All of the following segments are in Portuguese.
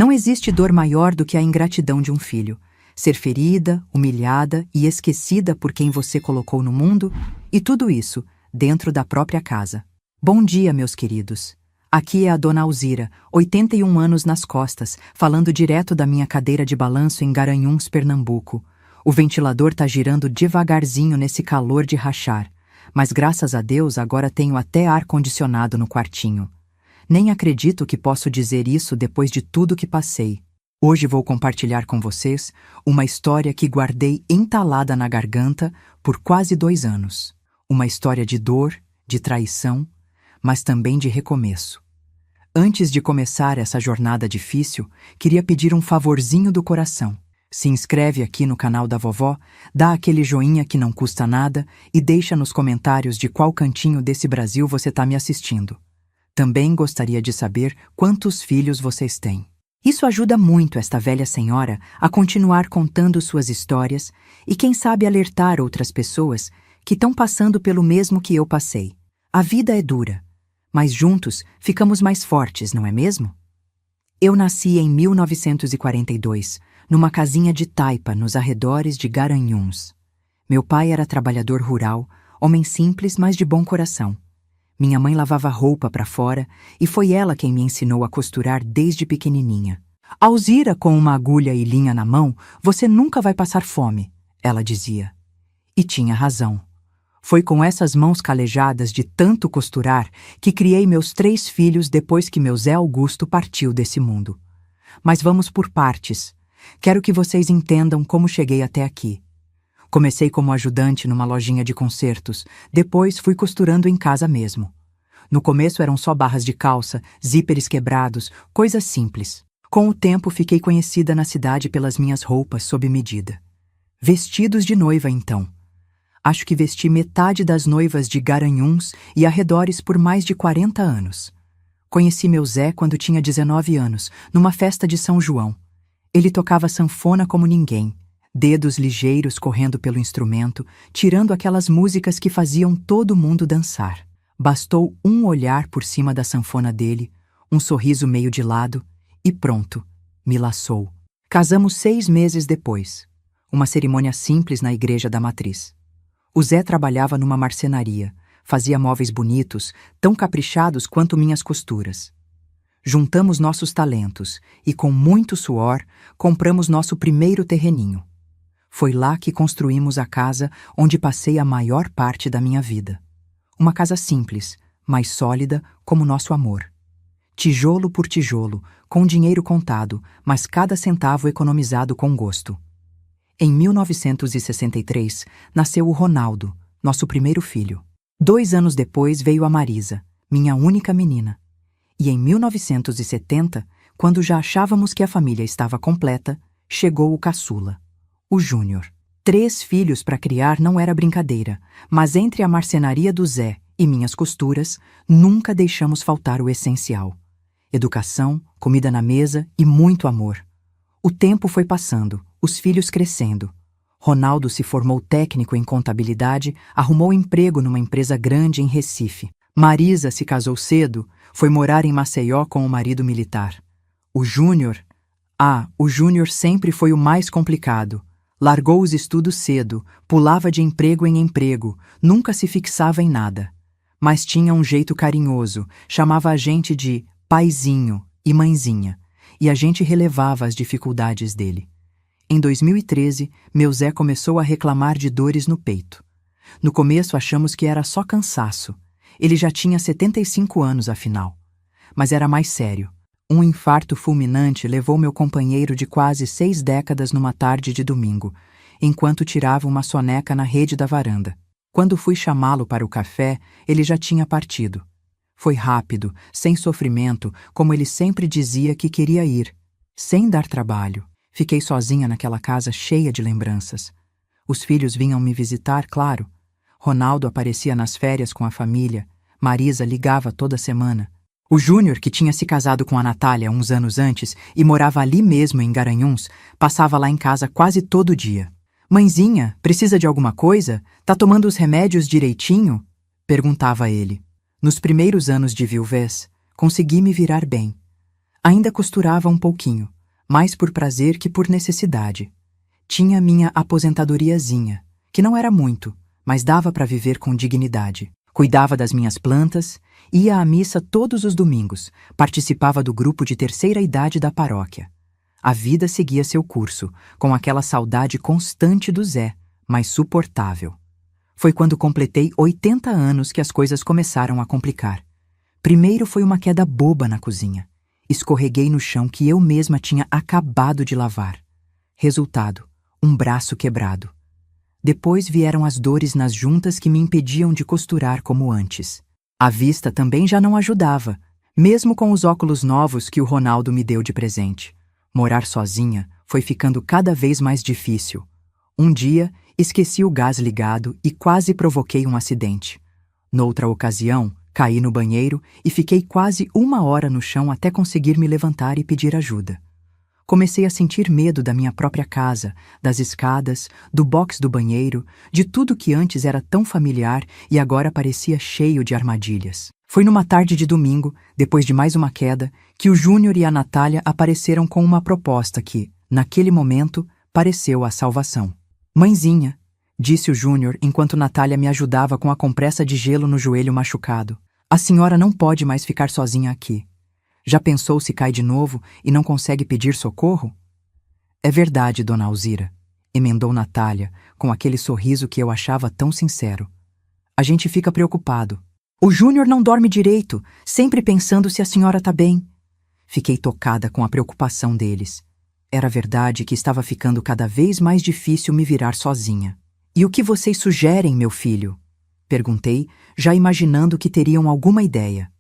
Não existe dor maior do que a ingratidão de um filho. Ser ferida, humilhada e esquecida por quem você colocou no mundo, e tudo isso dentro da própria casa. Bom dia, meus queridos. Aqui é a dona Alzira, 81 anos nas costas, falando direto da minha cadeira de balanço em Garanhuns, Pernambuco. O ventilador tá girando devagarzinho nesse calor de rachar, mas graças a Deus agora tenho até ar-condicionado no quartinho. Nem acredito que posso dizer isso depois de tudo que passei. Hoje vou compartilhar com vocês uma história que guardei entalada na garganta por quase 2 anos. Uma história de dor, de traição, mas também de recomeço. Antes de começar essa jornada difícil, queria pedir um favorzinho do coração. Se inscreve aqui no canal da vovó, dá aquele joinha que não custa nada e deixa nos comentários de qual cantinho desse Brasil você está me assistindo. Também gostaria de saber quantos filhos vocês têm. Isso ajuda muito esta velha senhora a continuar contando suas histórias e quem sabe alertar outras pessoas que estão passando pelo mesmo que eu passei. A vida é dura, mas juntos ficamos mais fortes, não é mesmo? Eu nasci em 1942, numa casinha de taipa nos arredores de Garanhuns. Meu pai era trabalhador rural, homem simples, mas de bom coração. Minha mãe lavava roupa para fora e foi ela quem me ensinou a costurar desde pequenininha. Alzira, com uma agulha e linha na mão, você nunca vai passar fome, ela dizia. E tinha razão. Foi com essas mãos calejadas de tanto costurar que criei meus 3 filhos depois que meu Zé Augusto partiu desse mundo. Mas vamos por partes. Quero que vocês entendam como cheguei até aqui. Comecei como ajudante numa lojinha de concertos, depois fui costurando em casa mesmo. No começo eram só barras de calça, zíperes quebrados, coisas simples. Com o tempo fiquei conhecida na cidade pelas minhas roupas sob medida. Vestidos de noiva, então. Acho que vesti metade das noivas de Garanhuns e arredores por mais de 40 anos. Conheci meu Zé quando tinha 19 anos, numa festa de São João. Ele tocava sanfona como ninguém, dedos ligeiros correndo pelo instrumento, tirando aquelas músicas que faziam todo mundo dançar. Bastou um olhar por cima da sanfona dele, um sorriso meio de lado, e pronto, me laçou. Casamos 6 meses depois. Uma cerimônia simples na igreja da matriz. O Zé trabalhava numa marcenaria, fazia móveis bonitos, tão caprichados quanto minhas costuras. Juntamos nossos talentos e, com muito suor, compramos nosso primeiro terreninho. Foi lá que construímos a casa onde passei a maior parte da minha vida. Uma casa simples, mas sólida como nosso amor. Tijolo por tijolo, com dinheiro contado, mas cada centavo economizado com gosto. Em 1963, nasceu o Ronaldo, nosso primeiro filho. 2 anos depois veio a Marisa, minha única menina. E em 1970, quando já achávamos que a família estava completa, chegou o caçula, o Júnior. 3 filhos para criar não era brincadeira, mas entre a marcenaria do Zé e minhas costuras, nunca deixamos faltar o essencial. Educação, comida na mesa e muito amor. O tempo foi passando, os filhos crescendo. Ronaldo se formou técnico em contabilidade, arrumou emprego numa empresa grande em Recife. Marisa se casou cedo, foi morar em Maceió com o marido militar. O Júnior sempre foi o mais complicado. Largou os estudos cedo, pulava de emprego em emprego, nunca se fixava em nada. Mas tinha um jeito carinhoso, chamava a gente de paizinho e mãezinha, e a gente relevava as dificuldades dele. Em 2013, meu Zé começou a reclamar de dores no peito. No começo achamos que era só cansaço. Ele já tinha 75 anos, afinal. Mas era mais sério. Um infarto fulminante levou meu companheiro de quase 6 décadas numa tarde de domingo, enquanto tirava uma soneca na rede da varanda. Quando fui chamá-lo para o café, ele já tinha partido. Foi rápido, sem sofrimento, como ele sempre dizia que queria ir, sem dar trabalho. Fiquei sozinha naquela casa cheia de lembranças. Os filhos vinham me visitar, claro. Ronaldo aparecia nas férias com a família. Marisa ligava toda semana. O Júnior, que tinha se casado com a Natália uns anos antes e morava ali mesmo em Garanhuns, passava lá em casa quase todo dia. Mãezinha, precisa de alguma coisa? Tá tomando os remédios direitinho? Perguntava ele. Nos primeiros anos de viuvez, consegui me virar bem. Ainda costurava um pouquinho, mais por prazer que por necessidade. Tinha minha aposentadoriazinha, que não era muito, mas dava para viver com dignidade. Cuidava das minhas plantas, ia à missa todos os domingos, participava do grupo de terceira idade da paróquia. A vida seguia seu curso, com aquela saudade constante do Zé, mas suportável. Foi quando completei 80 anos que as coisas começaram a complicar. Primeiro foi uma queda boba na cozinha. Escorreguei no chão que eu mesma tinha acabado de lavar. Resultado, um braço quebrado. Depois vieram as dores nas juntas que me impediam de costurar como antes. A vista também já não ajudava, mesmo com os óculos novos que o Ronaldo me deu de presente. Morar sozinha foi ficando cada vez mais difícil. Um dia, esqueci o gás ligado e quase provoquei um acidente. Noutra ocasião, caí no banheiro e fiquei quase 1 hora no chão até conseguir me levantar e pedir ajuda. Comecei a sentir medo da minha própria casa, das escadas, do box do banheiro, de tudo que antes era tão familiar e agora parecia cheio de armadilhas. Foi numa tarde de domingo, depois de mais uma queda, que o Júnior e a Natália apareceram com uma proposta que, naquele momento, pareceu a salvação. Mãezinha, disse o Júnior enquanto Natália me ajudava com a compressa de gelo no joelho machucado, a senhora não pode mais ficar sozinha aqui. Já pensou se cai de novo e não consegue pedir socorro? É verdade, dona Alzira, emendou Natália, com aquele sorriso que eu achava tão sincero. A gente fica preocupado. O Júnior não dorme direito, sempre pensando se a senhora tá bem. Fiquei tocada com a preocupação deles. Era verdade que estava ficando cada vez mais difícil me virar sozinha. E o que vocês sugerem, meu filho? Perguntei, já imaginando que teriam alguma ideia.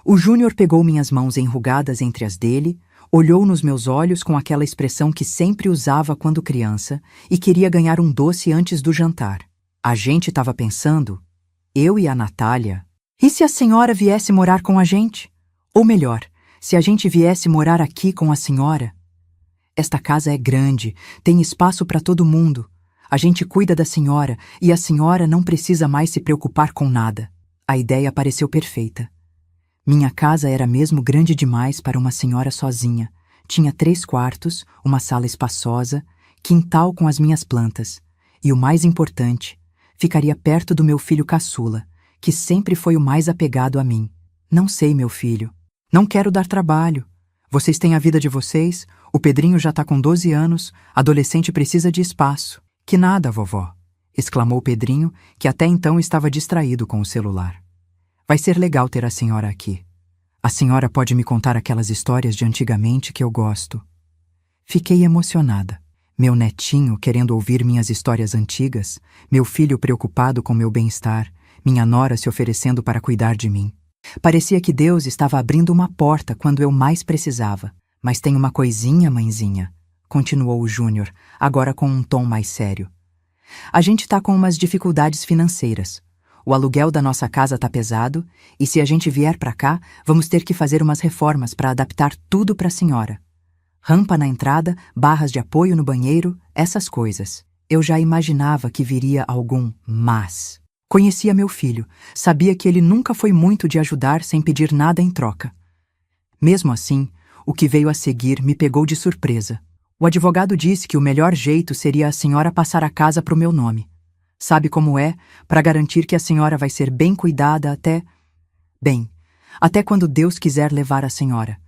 O Júnior pegou minhas mãos enrugadas entre as dele, olhou nos meus olhos com aquela expressão que sempre usava quando criança e queria ganhar um doce antes do jantar. A gente estava pensando, eu e a Natália, e se a senhora viesse morar com a gente? Ou melhor, se a gente viesse morar aqui com a senhora? Esta casa é grande, tem espaço para todo mundo. A gente cuida da senhora e a senhora não precisa mais se preocupar com nada. A ideia pareceu perfeita. Minha casa era mesmo grande demais para uma senhora sozinha. Tinha 3 quartos, uma sala espaçosa, quintal com as minhas plantas. E o mais importante, ficaria perto do meu filho caçula, que sempre foi o mais apegado a mim. Não sei, meu filho. Não quero dar trabalho. Vocês têm a vida de vocês, o Pedrinho já tá com 12 anos, adolescente precisa de espaço. Que nada, vovó, exclamou Pedrinho, que até então estava distraído com o celular. Vai ser legal ter a senhora aqui. A senhora pode me contar aquelas histórias de antigamente que eu gosto. Fiquei emocionada. Meu netinho querendo ouvir minhas histórias antigas, meu filho preocupado com meu bem-estar, minha nora se oferecendo para cuidar de mim. Parecia que Deus estava abrindo uma porta quando eu mais precisava. Mas tem uma coisinha, mãezinha, continuou o Júnior, agora com um tom mais sério. A gente tá com umas dificuldades financeiras. O aluguel da nossa casa tá pesado e se a gente vier pra cá, vamos ter que fazer umas reformas para adaptar tudo pra senhora. Rampa na entrada, barras de apoio no banheiro, essas coisas. Eu já imaginava que viria algum mas. Conhecia meu filho, sabia que ele nunca foi muito de ajudar sem pedir nada em troca. Mesmo assim, o que veio a seguir me pegou de surpresa. O advogado disse que o melhor jeito seria a senhora passar a casa pro meu nome. Sabe como é, para garantir que a senhora vai ser bem cuidada até... Bem, até quando Deus quiser levar a senhora.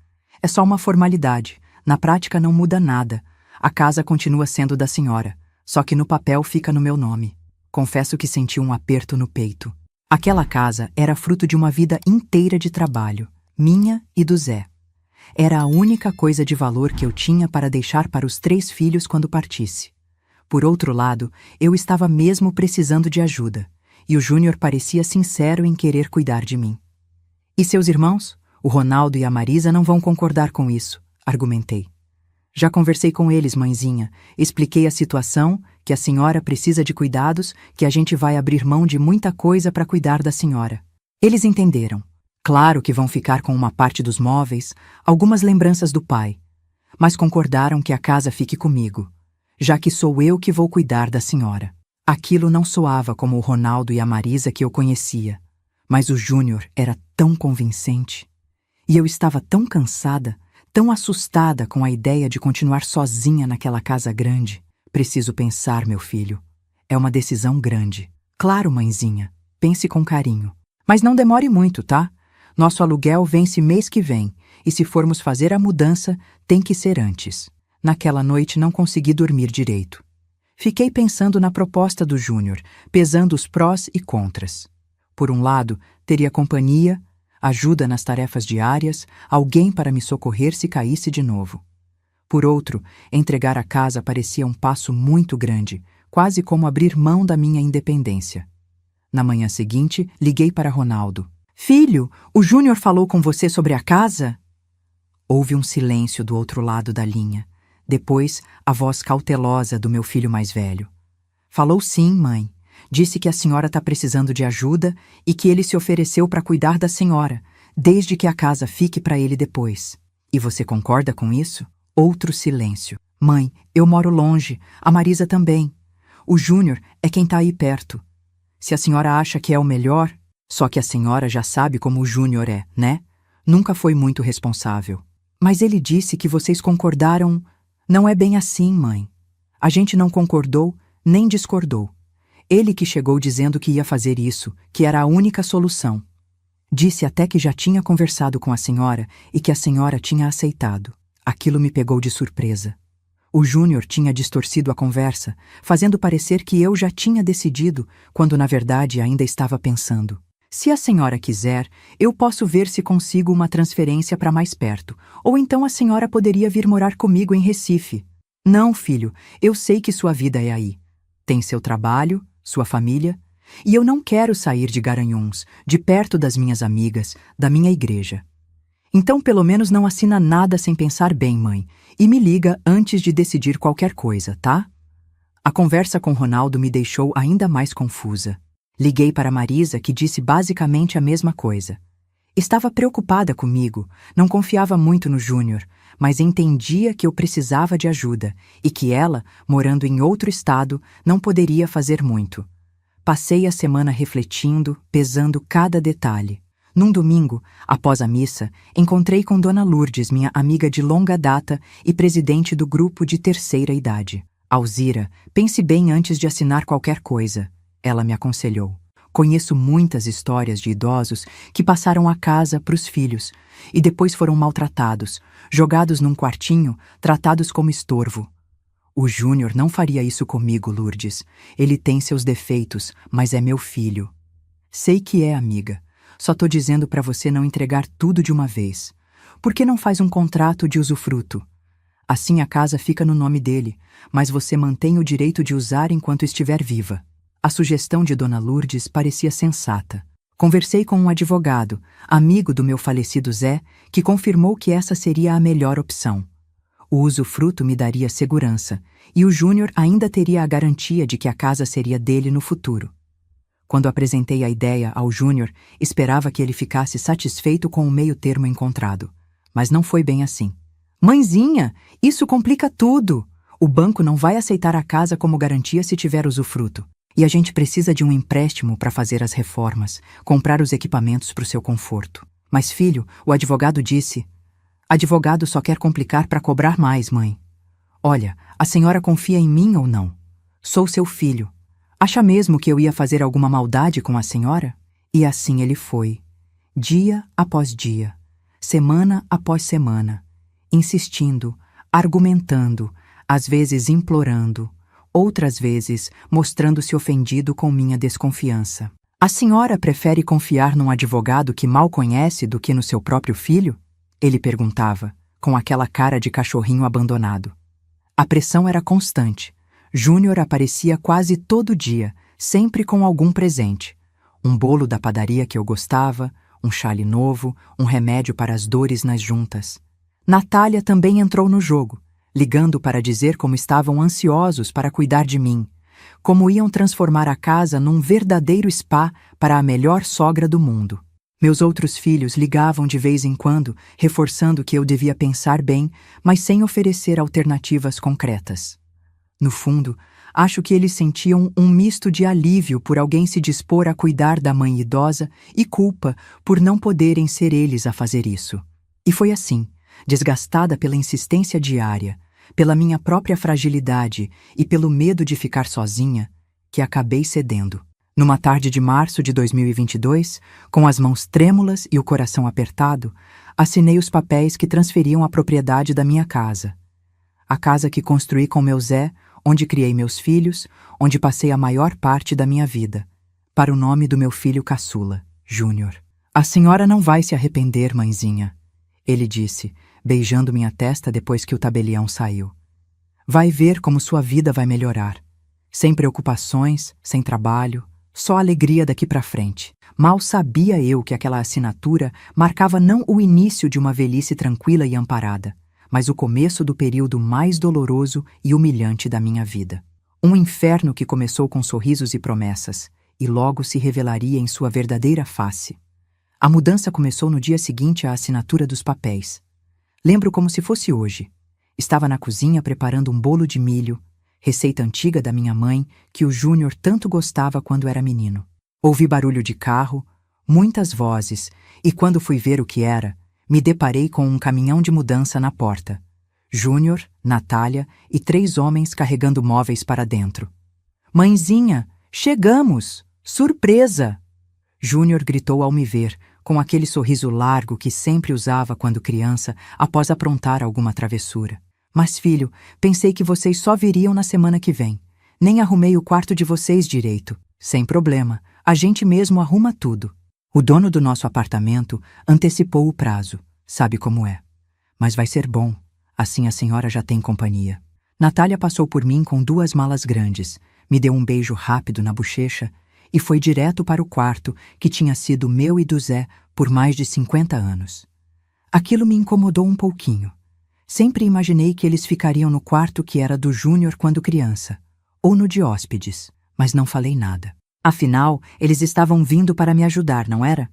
É só uma formalidade, na prática não muda nada. A casa continua sendo da senhora, só que no papel fica no meu nome. Confesso que senti um aperto no peito. Aquela casa era fruto de uma vida inteira de trabalho, minha e do Zé. Era a única coisa de valor que eu tinha para deixar para os 3 filhos quando partisse. Por outro lado, eu estava mesmo precisando de ajuda, e o Júnior parecia sincero em querer cuidar de mim. E seus irmãos? O Ronaldo e a Marisa não vão concordar com isso, argumentei. Já conversei com eles, mãezinha, expliquei a situação, que a senhora precisa de cuidados, que a gente vai abrir mão de muita coisa para cuidar da senhora. Eles entenderam. Claro que vão ficar com uma parte dos móveis, algumas lembranças do pai, mas concordaram que a casa fique comigo, já que sou eu que vou cuidar da senhora. Aquilo não soava como o Ronaldo e a Marisa que eu conhecia, mas o Júnior era tão convincente. E eu estava tão cansada, tão assustada com a ideia de continuar sozinha naquela casa grande. Preciso pensar, meu filho. É uma decisão grande. Claro, mãezinha. Pense com carinho. Mas não demore muito, tá? Nosso aluguel vence mês que vem, e se formos fazer a mudança, tem que ser antes. Naquela noite não consegui dormir direito. Fiquei pensando na proposta do Júnior, pesando os prós e contras. Por um lado, teria companhia, ajuda nas tarefas diárias, alguém para me socorrer se caísse de novo. Por outro, entregar a casa parecia um passo muito grande, quase como abrir mão da minha independência. Na manhã seguinte, liguei para Ronaldo. Filho, o Júnior falou com você sobre a casa? Houve um silêncio do outro lado da linha. Depois, a voz cautelosa do meu filho mais velho. Falou sim, mãe. Disse que a senhora está precisando de ajuda e que ele se ofereceu para cuidar da senhora, desde que a casa fique para ele depois. E você concorda com isso? Outro silêncio. Mãe, eu moro longe, a Marisa também. O Júnior é quem está aí perto. Se a senhora acha que é o melhor, só que a senhora já sabe como o Júnior é, né? Nunca foi muito responsável. Mas ele disse que vocês concordaram. Não é bem assim, mãe. A gente não concordou, nem discordou. Ele que chegou dizendo que ia fazer isso, que era a única solução. Disse até que já tinha conversado com a senhora e que a senhora tinha aceitado. Aquilo me pegou de surpresa. O Júnior tinha distorcido a conversa, fazendo parecer que eu já tinha decidido, quando na verdade ainda estava pensando. Se a senhora quiser, eu posso ver se consigo uma transferência para mais perto, ou então a senhora poderia vir morar comigo em Recife. Não, filho, eu sei que sua vida é aí. Tem seu trabalho, sua família, e eu não quero sair de Garanhuns, de perto das minhas amigas, da minha igreja. Então pelo menos não assina nada sem pensar bem, mãe, e me liga antes de decidir qualquer coisa, tá? A conversa com Ronaldo me deixou ainda mais confusa. Liguei para Marisa, que disse basicamente a mesma coisa. Estava preocupada comigo, não confiava muito no Júnior, mas entendia que eu precisava de ajuda e que ela, morando em outro estado, não poderia fazer muito. Passei a semana refletindo, pesando cada detalhe. Num domingo, após a missa, encontrei com Dona Lourdes, minha amiga de longa data e presidente do grupo de terceira idade. Alzira, pense bem antes de assinar qualquer coisa. Ela me aconselhou. Conheço muitas histórias de idosos que passaram a casa para os filhos e depois foram maltratados, jogados num quartinho, tratados como estorvo. O Júnior não faria isso comigo, Lourdes. Ele tem seus defeitos, mas é meu filho. Sei que é, amiga. Só tô dizendo para você não entregar tudo de uma vez. Por que não faz um contrato de usufruto? Assim a casa fica no nome dele, mas você mantém o direito de usar enquanto estiver viva. A sugestão de Dona Lourdes parecia sensata. Conversei com um advogado, amigo do meu falecido Zé, que confirmou que essa seria a melhor opção. O usufruto me daria segurança, e o Júnior ainda teria a garantia de que a casa seria dele no futuro. Quando apresentei a ideia ao Júnior, esperava que ele ficasse satisfeito com o meio-termo encontrado. Mas não foi bem assim. Mãezinha, isso complica tudo! O banco não vai aceitar a casa como garantia se tiver usufruto. E a gente precisa de um empréstimo para fazer as reformas, comprar os equipamentos para o seu conforto. Mas, filho, o advogado disse... Advogado só quer complicar para cobrar mais, mãe. Olha, a senhora confia em mim ou não? Sou seu filho. Acha mesmo que eu ia fazer alguma maldade com a senhora? E assim ele foi. Dia após dia. Semana após semana. Insistindo, argumentando, às vezes implorando, outras vezes mostrando-se ofendido com minha desconfiança. A senhora prefere confiar num advogado que mal conhece do que no seu próprio filho? Ele perguntava, com aquela cara de cachorrinho abandonado. A pressão era constante. Júnior aparecia quase todo dia, sempre com algum presente. Um bolo da padaria que eu gostava, um chale novo, um remédio para as dores nas juntas. Natália também entrou no jogo, ligando para dizer como estavam ansiosos para cuidar de mim, como iam transformar a casa num verdadeiro spa para a melhor sogra do mundo. Meus outros filhos ligavam de vez em quando, reforçando que eu devia pensar bem, mas sem oferecer alternativas concretas. No fundo, acho que eles sentiam um misto de alívio por alguém se dispor a cuidar da mãe idosa e culpa por não poderem ser eles a fazer isso. E foi assim. desgastada pela insistência diária, pela minha própria fragilidade e pelo medo de ficar sozinha, que acabei cedendo. Numa tarde de março de 2022, com as mãos trêmulas e o coração apertado, assinei os papéis que transferiam a propriedade da minha casa. A casa que construí com meu Zé, onde criei meus filhos, onde passei a maior parte da minha vida, para o nome do meu filho caçula, Júnior. A senhora não vai se arrepender, mãezinha, ele disse, beijando minha testa depois que o tabelião saiu. Vai ver como sua vida vai melhorar. Sem preocupações, sem trabalho, só alegria daqui para frente. Mal sabia eu que aquela assinatura marcava não o início de uma velhice tranquila e amparada, mas o começo do período mais doloroso e humilhante da minha vida. Um inferno que começou com sorrisos e promessas, e logo se revelaria em sua verdadeira face. A mudança começou no dia seguinte à assinatura dos papéis. Lembro como se fosse hoje. Estava na cozinha preparando um bolo de milho, receita antiga da minha mãe, que o Júnior tanto gostava quando era menino. Ouvi barulho de carro, muitas vozes, e quando fui ver o que era, me deparei com um caminhão de mudança na porta. Júnior, Natália e 3 homens carregando móveis para dentro. Mãezinha, chegamos! Surpresa! Júnior gritou ao me ver, com aquele sorriso largo que sempre usava quando criança, após aprontar alguma travessura. Mas, filho, pensei que vocês só viriam na semana que vem. Nem arrumei o quarto de vocês direito. Sem problema, a gente mesmo arruma tudo. O dono do nosso apartamento antecipou o prazo, sabe como é. Mas vai ser bom, assim a senhora já tem companhia. Natália passou por mim com 2 malas grandes, me deu um beijo rápido na bochecha e foi direto para o quarto que tinha sido meu e do Zé por mais de 50 anos. Aquilo me incomodou um pouquinho. Sempre imaginei que eles ficariam no quarto que era do Júnior quando criança, ou no de hóspedes, mas não falei nada. Afinal, eles estavam vindo para me ajudar, não era?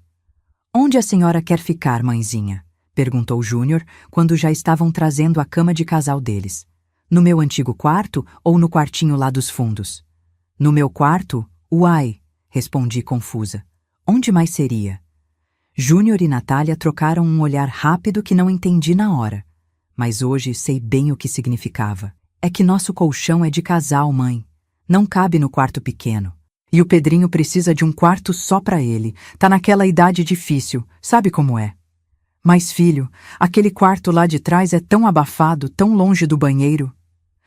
Onde a senhora quer ficar, mãezinha? Perguntou Júnior quando já estavam trazendo a cama de casal deles. No meu antigo quarto ou no quartinho lá dos fundos? No meu quarto? Uai, respondi confusa. Onde mais seria? Júnior e Natália trocaram um olhar rápido que não entendi na hora. Mas hoje sei bem o que significava. É que nosso colchão é de casal, mãe. Não cabe no quarto pequeno. E o Pedrinho precisa de um quarto só para ele. Tá naquela idade difícil, sabe como é? Mas, filho, aquele quarto lá de trás é tão abafado, tão longe do banheiro.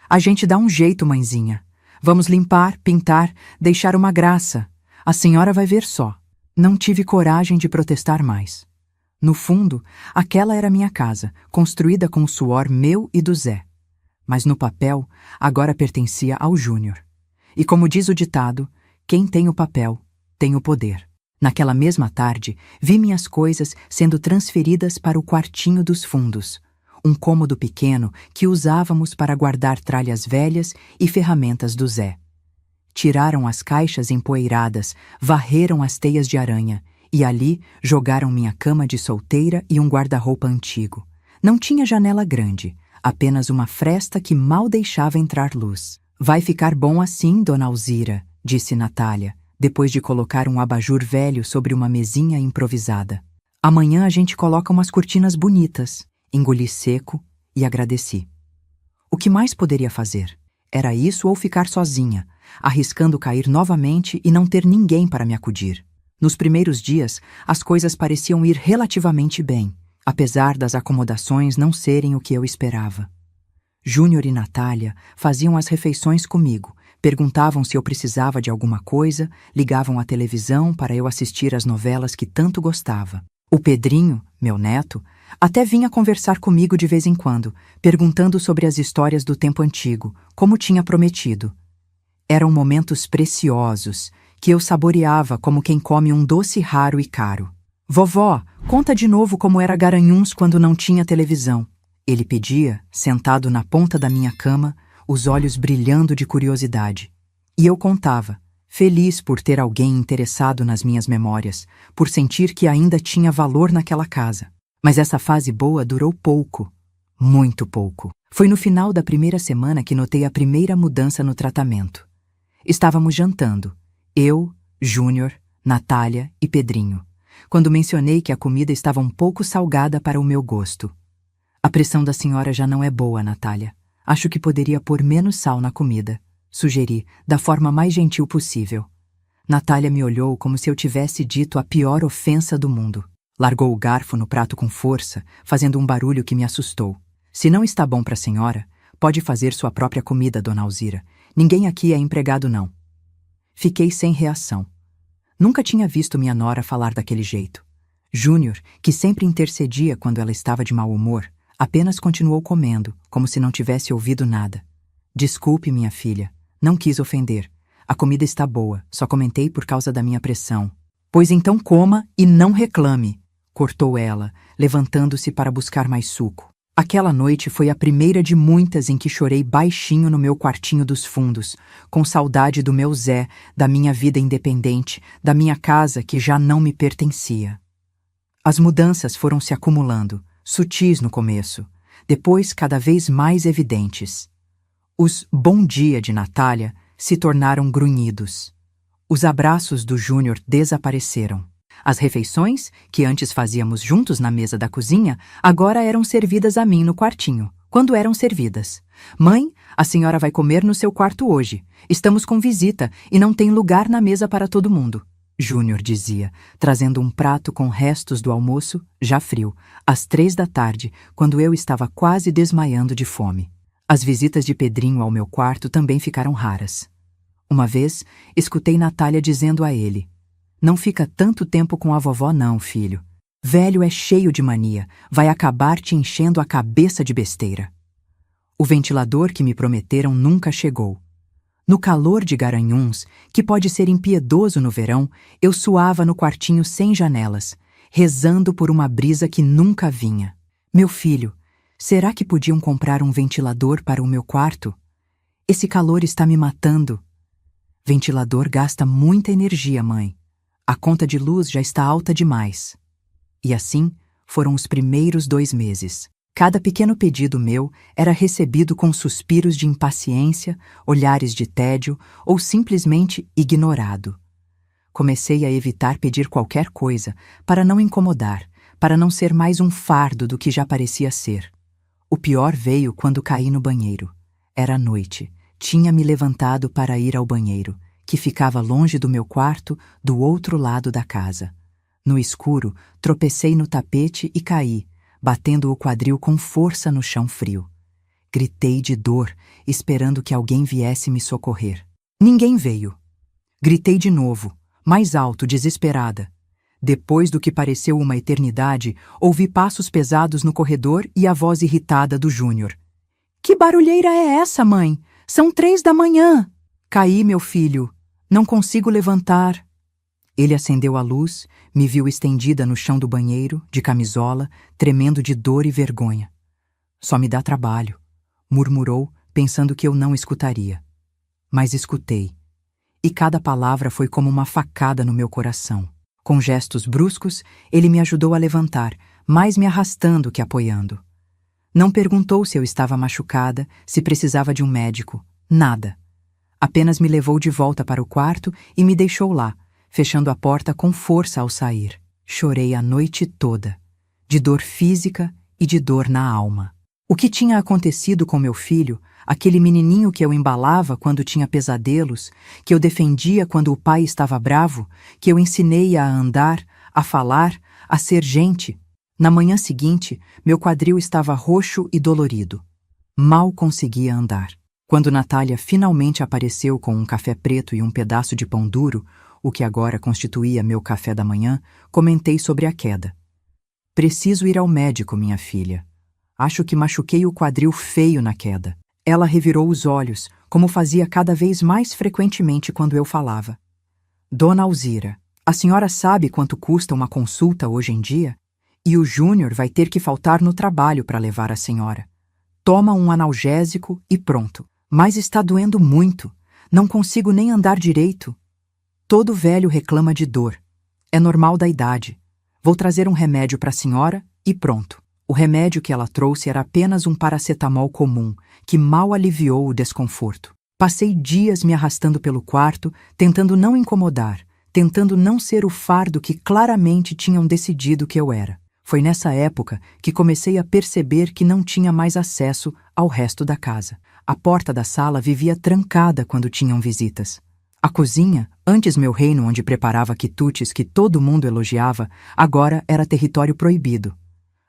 A gente dá um jeito, mãezinha. Vamos limpar, pintar, deixar uma graça. A senhora vai ver só. Não tive coragem de protestar mais. No fundo, aquela era minha casa, construída com o suor meu e do Zé. Mas no papel, agora pertencia ao Júnior. E como diz o ditado, quem tem o papel, tem o poder. Naquela mesma tarde, vi minhas coisas sendo transferidas para o quartinho dos fundos, um cômodo pequeno que usávamos para guardar tralhas velhas e ferramentas do Zé. Tiraram as caixas empoeiradas, varreram as teias de aranha, e ali jogaram minha cama de solteira e um guarda-roupa antigo. Não tinha janela grande, apenas uma fresta que mal deixava entrar luz. Vai ficar bom assim, dona Alzira, disse Natália, depois de colocar um abajur velho sobre uma mesinha improvisada. Amanhã a gente coloca umas cortinas bonitas. Engoli seco e agradeci. O que mais poderia fazer? Era isso ou ficar sozinha, arriscando cair novamente e não ter ninguém para me acudir. Nos primeiros dias, as coisas pareciam ir relativamente bem, apesar das acomodações não serem o que eu esperava. Júnior e Natália faziam as refeições comigo, perguntavam se eu precisava de alguma coisa, ligavam a televisão para eu assistir às novelas que tanto gostava. O Pedrinho, meu neto, até vinha conversar comigo de vez em quando, perguntando sobre as histórias do tempo antigo, como tinha prometido. Eram momentos preciosos, que eu saboreava como quem come um doce raro e caro. Vovó, conta de novo como era Garanhuns quando não tinha televisão. Ele pedia, sentado na ponta da minha cama, os olhos brilhando de curiosidade. E eu contava, feliz por ter alguém interessado nas minhas memórias, por sentir que ainda tinha valor naquela casa. Mas essa fase boa durou pouco, muito pouco. Foi no final da primeira semana que notei a primeira mudança no tratamento. Estávamos jantando. Eu, Júnior, Natália e Pedrinho, quando mencionei que a comida estava um pouco salgada para o meu gosto. A pressão da senhora já não é boa, Natália. Acho que poderia pôr menos sal na comida. Sugeri, da forma mais gentil possível. Natália me olhou como se eu tivesse dito a pior ofensa do mundo. Largou o garfo no prato com força, fazendo um barulho que me assustou. Se não está bom para a senhora, pode fazer sua própria comida, dona Alzira. Ninguém aqui é empregado, não. Fiquei sem reação. Nunca tinha visto minha nora falar daquele jeito. Júnior, que sempre intercedia quando ela estava de mau humor, apenas continuou comendo, como se não tivesse ouvido nada. Desculpe, minha filha. Não quis ofender. A comida está boa, só comentei por causa da minha pressão. Pois então coma e não reclame, cortou ela, levantando-se para buscar mais suco. Aquela noite foi a primeira de muitas em que chorei baixinho no meu quartinho dos fundos, com saudade do meu Zé, da minha vida independente, da minha casa que já não me pertencia. As mudanças foram se acumulando, sutis no começo, depois cada vez mais evidentes. Os bom dia de Natália se tornaram grunhidos. Os abraços do Júnior desapareceram. As refeições, que antes fazíamos juntos na mesa da cozinha, agora eram servidas a mim no quartinho, quando eram servidas. Mãe, a senhora vai comer no seu quarto hoje. Estamos com visita e não tem lugar na mesa para todo mundo. Júnior dizia, trazendo um prato com restos do almoço, já frio, às 3 da tarde, quando eu estava quase desmaiando de fome. As visitas de Pedrinho ao meu quarto também ficaram raras. Uma vez, escutei Natália dizendo a ele: "Não fica tanto tempo com a vovó não, filho. Velho é cheio de mania, vai acabar te enchendo a cabeça de besteira." O ventilador que me prometeram nunca chegou. No calor de Garanhuns, que pode ser impiedoso no verão, eu suava no quartinho sem janelas, rezando por uma brisa que nunca vinha. Meu filho, será que podiam comprar um ventilador para o meu quarto? Esse calor está me matando. Ventilador gasta muita energia, mãe. A conta de luz já está alta demais. E assim foram os primeiros 2 meses. Cada pequeno pedido meu era recebido com suspiros de impaciência, olhares de tédio ou simplesmente ignorado. Comecei a evitar pedir qualquer coisa para não incomodar, para não ser mais um fardo do que já parecia ser. O pior veio quando caí no banheiro. Era noite. Tinha me levantado para ir ao banheiro, que ficava longe do meu quarto, do outro lado da casa. No escuro, tropecei no tapete e caí, batendo o quadril com força no chão frio. Gritei de dor, esperando que alguém viesse me socorrer. Ninguém veio. Gritei de novo, mais alto, desesperada. Depois do que pareceu uma eternidade, ouvi passos pesados no corredor e a voz irritada do Júnior. "Que barulheira é essa, mãe? São 3 da manhã." "Caí, meu filho. Não consigo levantar." Ele acendeu a luz, me viu estendida no chão do banheiro, de camisola, tremendo de dor e vergonha. "Só me dá trabalho", murmurou, pensando que eu não escutaria. Mas escutei. E cada palavra foi como uma facada no meu coração. Com gestos bruscos, ele me ajudou a levantar, mais me arrastando que apoiando. Não perguntou se eu estava machucada, se precisava de um médico. Nada. Apenas me levou de volta para o quarto e me deixou lá, fechando a porta com força ao sair. Chorei a noite toda, de dor física e de dor na alma. O que tinha acontecido com meu filho, aquele menininho que eu embalava quando tinha pesadelos, que eu defendia quando o pai estava bravo, que eu ensinei a andar, a falar, a ser gente. Na manhã seguinte, meu quadril estava roxo e dolorido. Mal conseguia andar. Quando Natália finalmente apareceu com um café preto e um pedaço de pão duro, o que agora constituía meu café da manhã, comentei sobre a queda. "Preciso ir ao médico, minha filha. Acho que machuquei o quadril feio na queda." Ela revirou os olhos, como fazia cada vez mais frequentemente quando eu falava. "Dona Alzira, a senhora sabe quanto custa uma consulta hoje em dia? E o Júnior vai ter que faltar no trabalho para levar a senhora. Toma um analgésico e pronto. Mas está doendo muito. Não consigo nem andar direito." Todo velho reclama de dor. É normal da idade. Vou trazer um remédio para a senhora e pronto. O remédio que ela trouxe era apenas um paracetamol comum, que mal aliviou o desconforto. Passei dias me arrastando pelo quarto, tentando não incomodar, tentando não ser o fardo que claramente tinham decidido que eu era. Foi nessa época que comecei a perceber que não tinha mais acesso ao resto da casa. A porta da sala vivia trancada quando tinham visitas. A cozinha, antes meu reino onde preparava quitutes que todo mundo elogiava, agora era território proibido.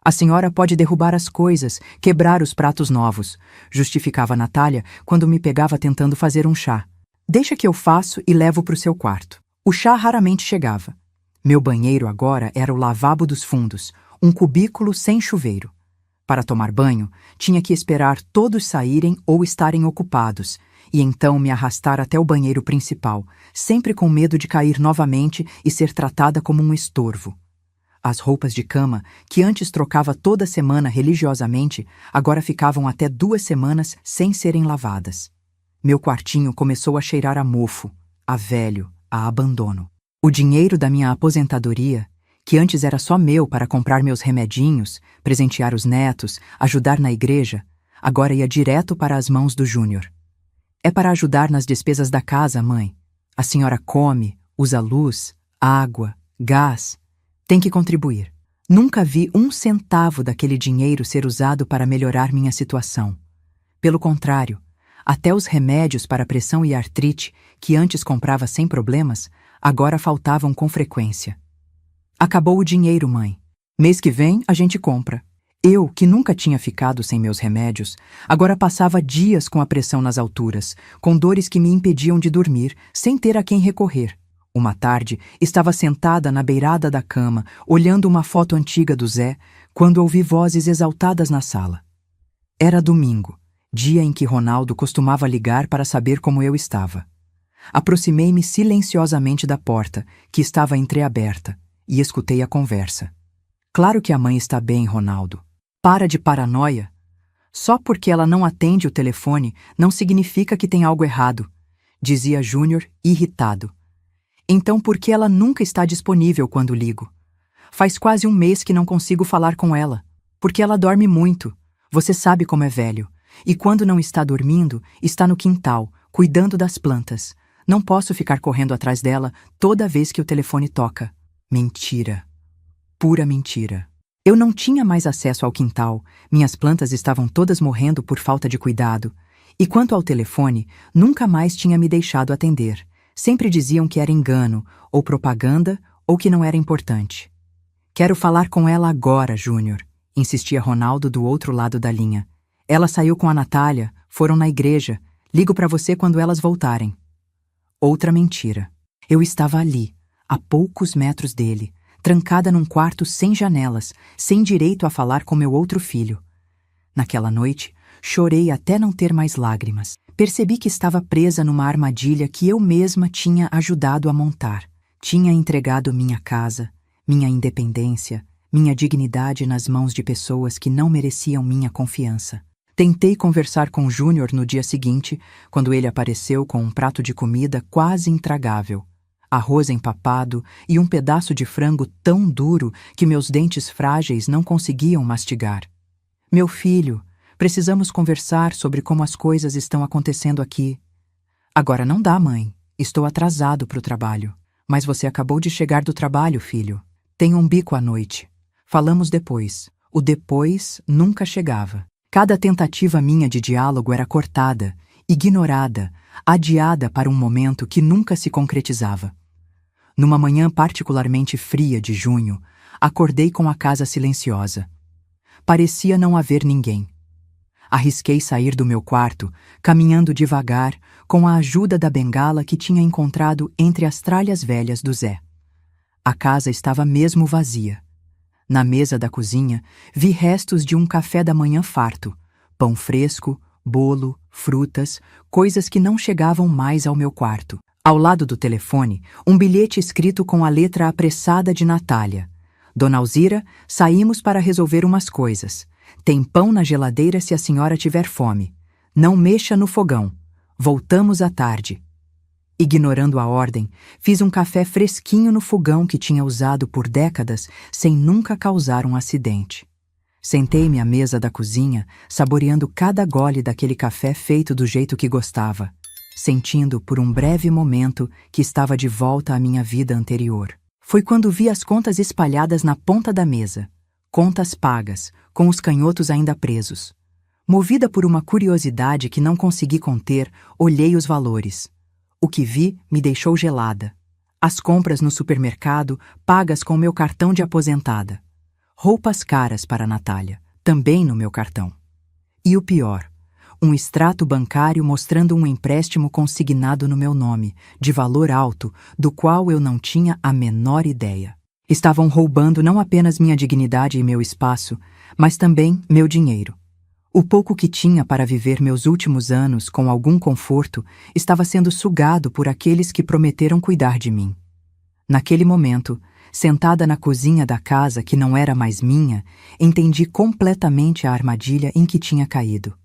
A senhora pode derrubar as coisas, quebrar os pratos novos, justificava Natália quando me pegava tentando fazer um chá. Deixa que eu faço e levo para o seu quarto. O chá raramente chegava. Meu banheiro agora era o lavabo dos fundos, um cubículo sem chuveiro. Para tomar banho, tinha que esperar todos saírem ou estarem ocupados, e então me arrastar até o banheiro principal, sempre com medo de cair novamente e ser tratada como um estorvo. As roupas de cama, que antes trocava toda semana religiosamente, agora ficavam até 2 semanas sem serem lavadas. Meu quartinho começou a cheirar a mofo, a velho, a abandono. O dinheiro da minha aposentadoria, que antes era só meu para comprar meus remedinhos, presentear os netos, ajudar na igreja, agora ia direto para as mãos do Júnior. É para ajudar nas despesas da casa, mãe. A senhora come, usa luz, água, gás. Tem que contribuir. Nunca vi 1 centavo daquele dinheiro ser usado para melhorar minha situação. Pelo contrário, até os remédios para pressão e artrite, que antes comprava sem problemas, agora faltavam com frequência. Acabou o dinheiro, mãe. Mês que vem a gente compra. Eu, que nunca tinha ficado sem meus remédios, agora passava dias com a pressão nas alturas, com dores que me impediam de dormir, sem ter a quem recorrer. Uma tarde, estava sentada na beirada da cama, olhando uma foto antiga do Zé, quando ouvi vozes exaltadas na sala. Era domingo, dia em que Ronaldo costumava ligar para saber como eu estava. Aproximei-me silenciosamente da porta, que estava entreaberta, e escutei a conversa. Claro que a mãe está bem, Ronaldo. Para de paranoia. Só porque ela não atende o telefone não significa que tem algo errado, dizia Júnior, irritado. Então por que ela nunca está disponível quando ligo? Faz quase 1 mês que não consigo falar com ela, porque ela dorme muito. Você sabe como é velho. E quando não está dormindo, está no quintal, cuidando das plantas. Não posso ficar correndo atrás dela toda vez que o telefone toca. Mentira. Pura mentira. Eu não tinha mais acesso ao quintal, minhas plantas estavam todas morrendo por falta de cuidado. E quanto ao telefone, nunca mais tinha me deixado atender. Sempre diziam que era engano, ou propaganda, ou que não era importante. Quero falar com ela agora, Júnior, insistia Ronaldo do outro lado da linha. Ela saiu com a Natália, foram na igreja. Ligo para você quando elas voltarem. Outra mentira. Eu estava ali, a poucos metros dele, trancada num quarto sem janelas, sem direito a falar com meu outro filho. Naquela noite, chorei até não ter mais lágrimas. Percebi que estava presa numa armadilha que eu mesma tinha ajudado a montar. Tinha entregado minha casa, minha independência, minha dignidade nas mãos de pessoas que não mereciam minha confiança. Tentei conversar com Júnior no dia seguinte, quando ele apareceu com um prato de comida quase intragável. Arroz empapado e um pedaço de frango tão duro que meus dentes frágeis não conseguiam mastigar. Meu filho, precisamos conversar sobre como as coisas estão acontecendo aqui. Agora não dá, mãe. Estou atrasado para o trabalho. Mas você acabou de chegar do trabalho, filho. Tem um bico à noite. Falamos depois. O depois nunca chegava. Cada tentativa minha de diálogo era cortada, ignorada, adiada para um momento que nunca se concretizava. Numa manhã particularmente fria de junho, acordei com a casa silenciosa. Parecia não haver ninguém. Arrisquei sair do meu quarto, caminhando devagar, com a ajuda da bengala que tinha encontrado entre as tralhas velhas do Zé. A casa estava mesmo vazia. Na mesa da cozinha, vi restos de um café da manhã farto, pão fresco, bolo, frutas, coisas que não chegavam mais ao meu quarto. Ao lado do telefone, um bilhete escrito com a letra apressada de Natália. Dona Alzira, saímos para resolver umas coisas. Tem pão na geladeira se a senhora tiver fome. Não mexa no fogão. Voltamos à tarde. Ignorando a ordem, fiz um café fresquinho no fogão que tinha usado por décadas sem nunca causar um acidente. Sentei-me à mesa da cozinha, saboreando cada gole daquele café feito do jeito que gostava, sentindo por um breve momento que estava de volta à minha vida anterior. Foi quando vi as contas espalhadas na ponta da mesa. Contas pagas, com os canhotos ainda presos. Movida por uma curiosidade que não consegui conter, olhei os valores. O que vi me deixou gelada. As compras no supermercado, pagas com meu cartão de aposentada. Roupas caras para Natália, também no meu cartão. E o pior, um extrato bancário mostrando um empréstimo consignado no meu nome, de valor alto, do qual eu não tinha a menor ideia. Estavam roubando não apenas minha dignidade e meu espaço, mas também meu dinheiro. O pouco que tinha para viver meus últimos anos com algum conforto estava sendo sugado por aqueles que prometeram cuidar de mim. Naquele momento, sentada na cozinha da casa que não era mais minha, entendi completamente a armadilha em que tinha caído.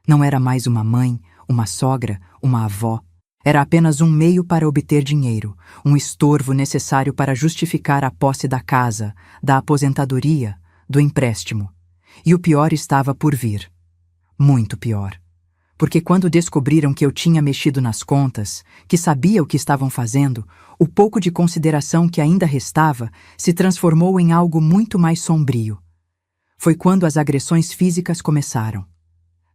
Não era mais uma mãe, uma sogra, uma avó. Era apenas um meio para obter dinheiro, um estorvo necessário para justificar a posse da casa, da aposentadoria, do empréstimo. E o pior estava por vir. Muito pior. Porque quando descobriram que eu tinha mexido nas contas, que sabia o que estavam fazendo, o pouco de consideração que ainda restava se transformou em algo muito mais sombrio. Foi quando as agressões físicas começaram.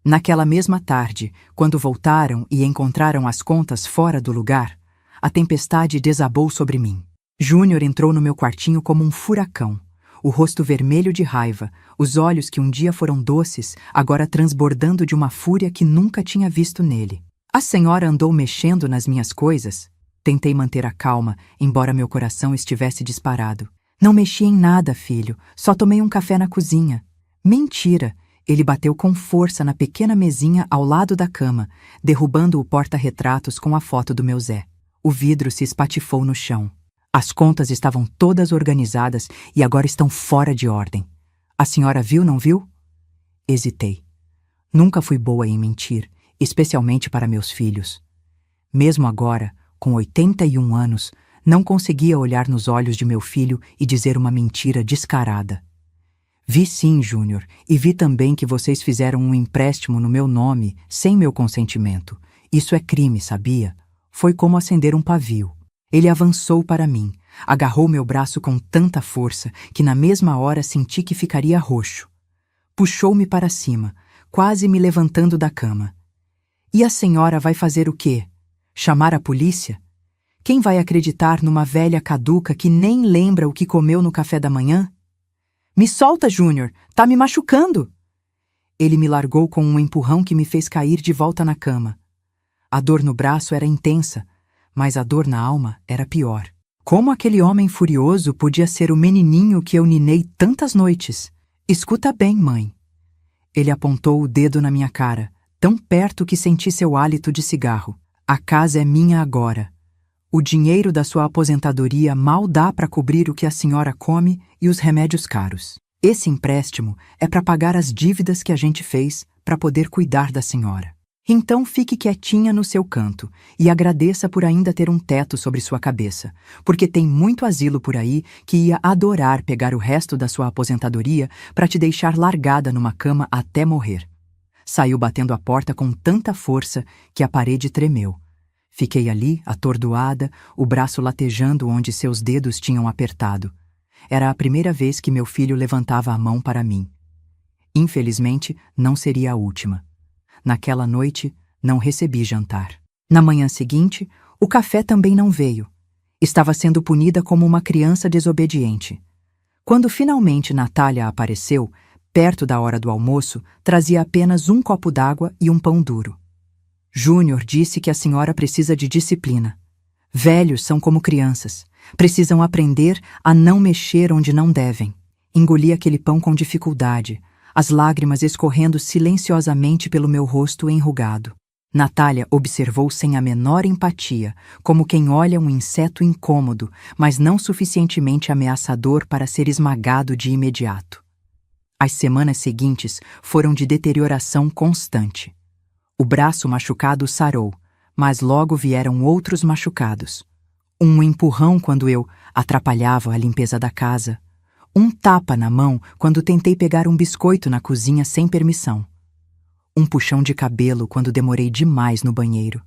Naquela mesma tarde, quando voltaram e encontraram as contas fora do lugar, a tempestade desabou sobre mim. Júnior entrou no meu quartinho como um furacão, o rosto vermelho de raiva, os olhos que um dia foram doces, agora transbordando de uma fúria que nunca tinha visto nele. A senhora andou mexendo nas minhas coisas? Tentei manter a calma, embora meu coração estivesse disparado. Não mexi em nada, filho, só tomei um café na cozinha. Mentira! Ele bateu com força na pequena mesinha ao lado da cama, derrubando o porta-retratos com a foto do meu Zé. O vidro se espatifou no chão. As contas estavam todas organizadas e agora estão fora de ordem. A senhora viu, não viu? Hesitei. Nunca fui boa em mentir, especialmente para meus filhos. Mesmo agora, com 81 anos, não conseguia olhar nos olhos de meu filho e dizer uma mentira descarada. Vi sim, Júnior, e vi também que vocês fizeram um empréstimo no meu nome, sem meu consentimento. Isso é crime, sabia? Foi como acender um pavio. Ele avançou para mim, agarrou meu braço com tanta força que na mesma hora senti que ficaria roxo. Puxou-me para cima, quase me levantando da cama. E a senhora vai fazer o quê? Chamar a polícia? Quem vai acreditar numa velha caduca que nem lembra o que comeu no café da manhã? Me solta, Júnior! Tá me machucando! Ele me largou com um empurrão que me fez cair de volta na cama. A dor no braço era intensa, mas a dor na alma era pior. Como aquele homem furioso podia ser o menininho que eu ninei tantas noites? Escuta bem, mãe. Ele apontou o dedo na minha cara, tão perto que senti seu hálito de cigarro. A casa é minha agora. O dinheiro da sua aposentadoria mal dá para cobrir o que a senhora come e os remédios caros. Esse empréstimo é para pagar as dívidas que a gente fez para poder cuidar da senhora. Então fique quietinha no seu canto e agradeça por ainda ter um teto sobre sua cabeça, porque tem muito asilo por aí que ia adorar pegar o resto da sua aposentadoria para te deixar largada numa cama até morrer. Saiu batendo a porta com tanta força que a parede tremeu. Fiquei ali, atordoada, o braço latejando onde seus dedos tinham apertado. Era a primeira vez que meu filho levantava a mão para mim. Infelizmente, não seria a última. Naquela noite, não recebi jantar. Na manhã seguinte, o café também não veio. Estava sendo punida como uma criança desobediente. Quando finalmente Natália apareceu, perto da hora do almoço, trazia apenas um copo d'água e um pão duro. Júnior disse que a senhora precisa de disciplina. Velhos são como crianças. Precisam aprender a não mexer onde não devem. Engoli aquele pão com dificuldade, as lágrimas escorrendo silenciosamente pelo meu rosto enrugado. Natália observou sem a menor empatia, como quem olha um inseto incômodo, mas não suficientemente ameaçador para ser esmagado de imediato. As semanas seguintes foram de deterioração constante. O braço machucado sarou, mas logo vieram outros machucados. Um empurrão quando eu atrapalhava a limpeza da casa. Um tapa na mão quando tentei pegar um biscoito na cozinha sem permissão. Um puxão de cabelo quando demorei demais no banheiro.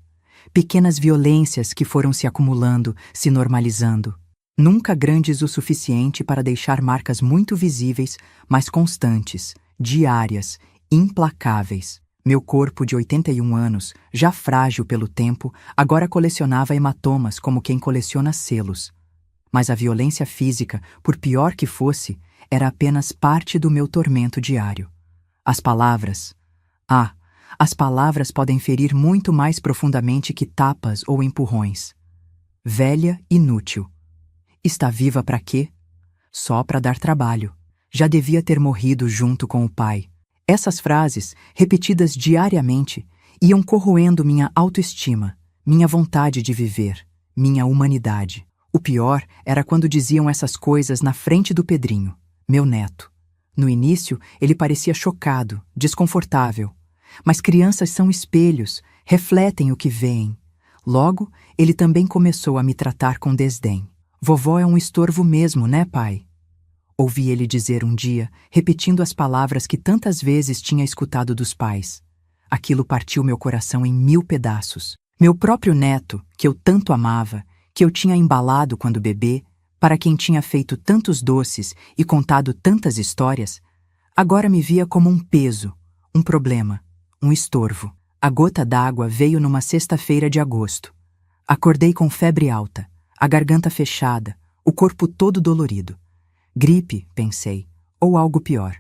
Pequenas violências que foram se acumulando, se normalizando. Nunca grandes o suficiente para deixar marcas muito visíveis, mas constantes, diárias, implacáveis. Meu corpo de 81 anos, já frágil pelo tempo, agora colecionava hematomas como quem coleciona selos. Mas a violência física, por pior que fosse, era apenas parte do meu tormento diário. As palavras... as palavras podem ferir muito mais profundamente que tapas ou empurrões. Velha, inútil. Está viva para quê? Só para dar trabalho. Já devia ter morrido junto com o pai. Essas frases, repetidas diariamente, iam corroendo minha autoestima, minha vontade de viver, minha humanidade. O pior era quando diziam essas coisas na frente do Pedrinho, meu neto. No início, ele parecia chocado, desconfortável. Mas crianças são espelhos, refletem o que veem. Logo, ele também começou a me tratar com desdém. Vovó é um estorvo mesmo, né, pai? Ouvi ele dizer um dia, repetindo as palavras que tantas vezes tinha escutado dos pais. Aquilo partiu meu coração em 1000 pedaços. Meu próprio neto, que eu tanto amava, que eu tinha embalado quando bebê, para quem tinha feito tantos doces e contado tantas histórias, agora me via como um peso, um problema, um estorvo. A gota d'água veio numa sexta-feira de agosto. Acordei com febre alta, a garganta fechada, o corpo todo dolorido. Gripe, pensei, ou algo pior.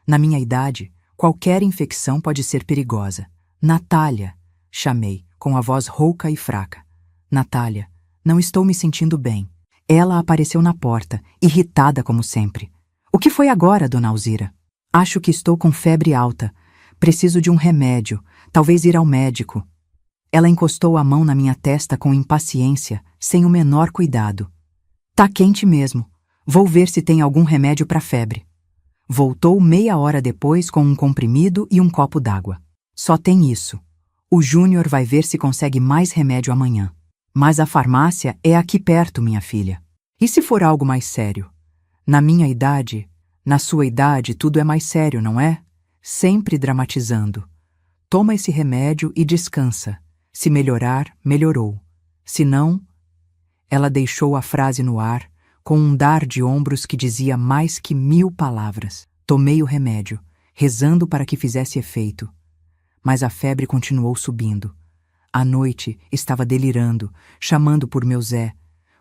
Na minha idade, qualquer infecção pode ser perigosa. Natália, chamei, com a voz rouca e fraca. Natália, não estou me sentindo bem. Ela apareceu na porta, irritada como sempre. O que foi agora, dona Alzira? Acho que estou com febre alta. Preciso de um remédio, talvez ir ao médico. Ela encostou a mão na minha testa com impaciência, sem o menor cuidado. Tá quente mesmo. Vou ver se tem algum remédio para febre. Voltou meia hora depois com um comprimido e um copo d'água. Só tem isso. O Júnior vai ver se consegue mais remédio amanhã. Mas a farmácia é aqui perto, minha filha. E se for algo mais sério? Na minha idade, na sua idade, tudo é mais sério, não é? Sempre dramatizando. Toma esse remédio e descansa. Se melhorar, melhorou. Se não... Ela deixou a frase no ar, com um dar de ombros que dizia mais que 1000 palavras. Tomei o remédio, rezando para que fizesse efeito. Mas a febre continuou subindo. À noite, estava delirando, chamando por meu Zé,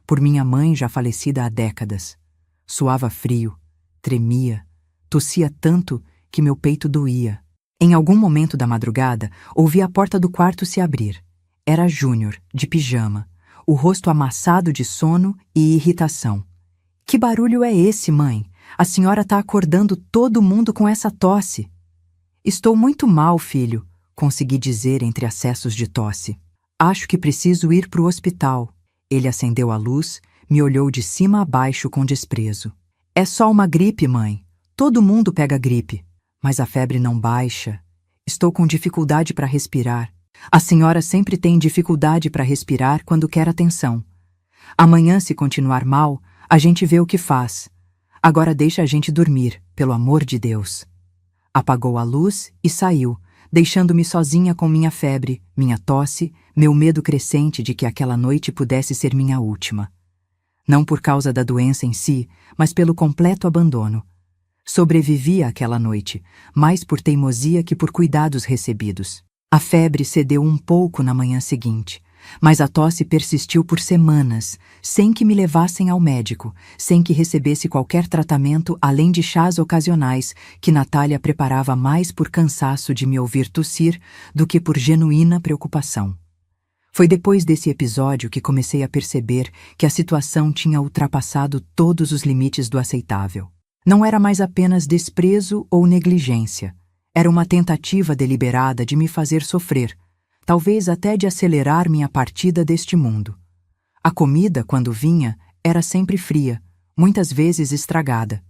por minha mãe já falecida há décadas. Suava frio, tremia, tossia tanto que meu peito doía. Em algum momento da madrugada, ouvi a porta do quarto se abrir. Era Júnior, de pijama, o rosto amassado de sono e irritação. Que barulho é esse, mãe? A senhora está acordando todo mundo com essa tosse. Estou muito mal, filho, consegui dizer entre acessos de tosse. Acho que preciso ir para o hospital. Ele acendeu a luz, me olhou de cima a baixo com desprezo. É só uma gripe, mãe. Todo mundo pega gripe. Mas a febre não baixa. Estou com dificuldade para respirar. A senhora sempre tem dificuldade para respirar quando quer atenção. Amanhã, se continuar mal, a gente vê o que faz. Agora deixa a gente dormir, pelo amor de Deus. Apagou a luz e saiu, deixando-me sozinha com minha febre, minha tosse, meu medo crescente de que aquela noite pudesse ser minha última. Não por causa da doença em si, mas pelo completo abandono. Sobrevivi àquela noite, mais por teimosia que por cuidados recebidos. A febre cedeu um pouco na manhã seguinte, mas a tosse persistiu por semanas, sem que me levassem ao médico, sem que recebesse qualquer tratamento além de chás ocasionais que Natália preparava mais por cansaço de me ouvir tossir do que por genuína preocupação. Foi depois desse episódio que comecei a perceber que a situação tinha ultrapassado todos os limites do aceitável. Não era mais apenas desprezo ou negligência. Era uma tentativa deliberada de me fazer sofrer, talvez até de acelerar minha partida deste mundo. A comida, quando vinha, era sempre fria, muitas vezes estragada.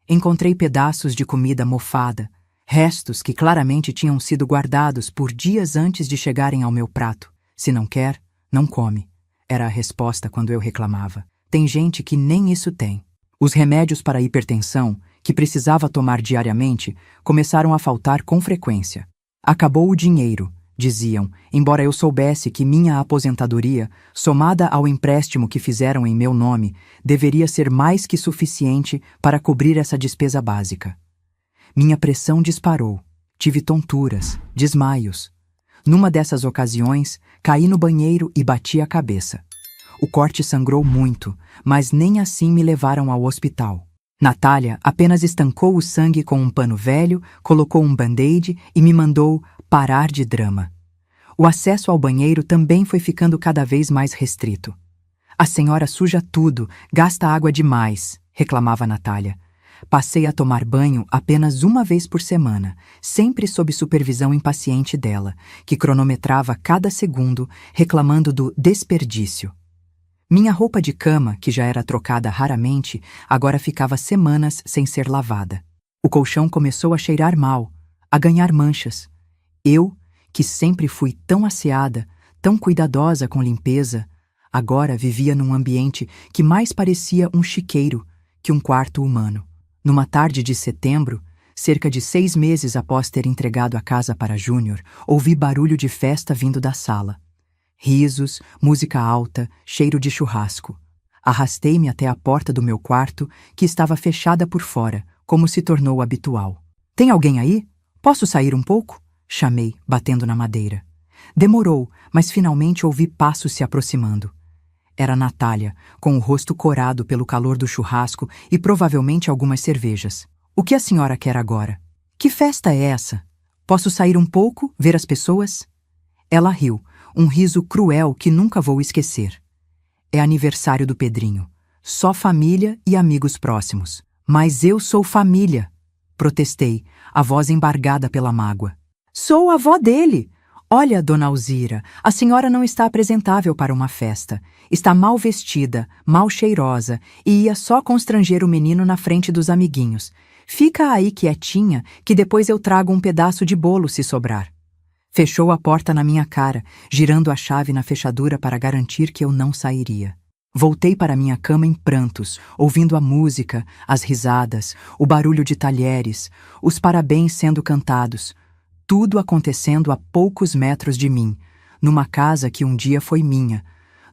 Encontrei pedaços de comida mofada, restos que claramente tinham sido guardados por dias antes de chegarem ao meu prato. Se não quer, não come. Era a resposta quando eu reclamava. Tem gente que nem isso tem. Os remédios para a hipertensão, que precisava tomar diariamente, começaram a faltar com frequência. Acabou o dinheiro, diziam, embora eu soubesse que minha aposentadoria, somada ao empréstimo que fizeram em meu nome, deveria ser mais que suficiente para cobrir essa despesa básica. Minha pressão disparou. Tive tonturas, desmaios. Numa dessas ocasiões, caí no banheiro e bati a cabeça. O corte sangrou muito, mas nem assim me levaram ao hospital. Natália apenas estancou o sangue com um pano velho, colocou um band-aid e me mandou parar de drama. O acesso ao banheiro também foi ficando cada vez mais restrito. A senhora suja tudo, gasta água demais, reclamava Natália. Passei a tomar banho apenas uma vez por semana, sempre sob supervisão impaciente dela, que cronometrava cada segundo, reclamando do desperdício. Minha roupa de cama, que já era trocada raramente, agora ficava semanas sem ser lavada. O colchão começou a cheirar mal, a ganhar manchas. Eu, que sempre fui tão asseada, tão cuidadosa com limpeza, agora vivia num ambiente que mais parecia um chiqueiro que um quarto humano. Numa tarde de setembro, cerca de 6 meses após ter entregado a casa para Júnior, ouvi barulho de festa vindo da sala. Risos, música alta, cheiro de churrasco. Arrastei-me até a porta do meu quarto, que estava fechada por fora, como se tornou habitual. — Tem alguém aí? Posso sair um pouco? Chamei, batendo na madeira. Demorou, mas finalmente ouvi passos se aproximando. Era Natália, com o rosto corado pelo calor do churrasco e provavelmente algumas cervejas. — O que a senhora quer agora? Que festa é essa? Posso sair um pouco, ver as pessoas? Ela riu, um riso cruel que nunca vou esquecer. É aniversário do Pedrinho. Só família e amigos próximos. Mas eu sou família, protestei, a voz embargada pela mágoa. Sou a avó dele. Olha, dona Alzira, a senhora não está apresentável para uma festa. Está mal vestida, mal cheirosa e ia só constranger o menino na frente dos amiguinhos. Fica aí quietinha, que depois eu trago um pedaço de bolo se sobrar. Fechou a porta na minha cara, girando a chave na fechadura para garantir que eu não sairia. Voltei para minha cama em prantos, ouvindo a música, as risadas, o barulho de talheres, os parabéns sendo cantados. Tudo acontecendo a poucos metros de mim, numa casa que um dia foi minha,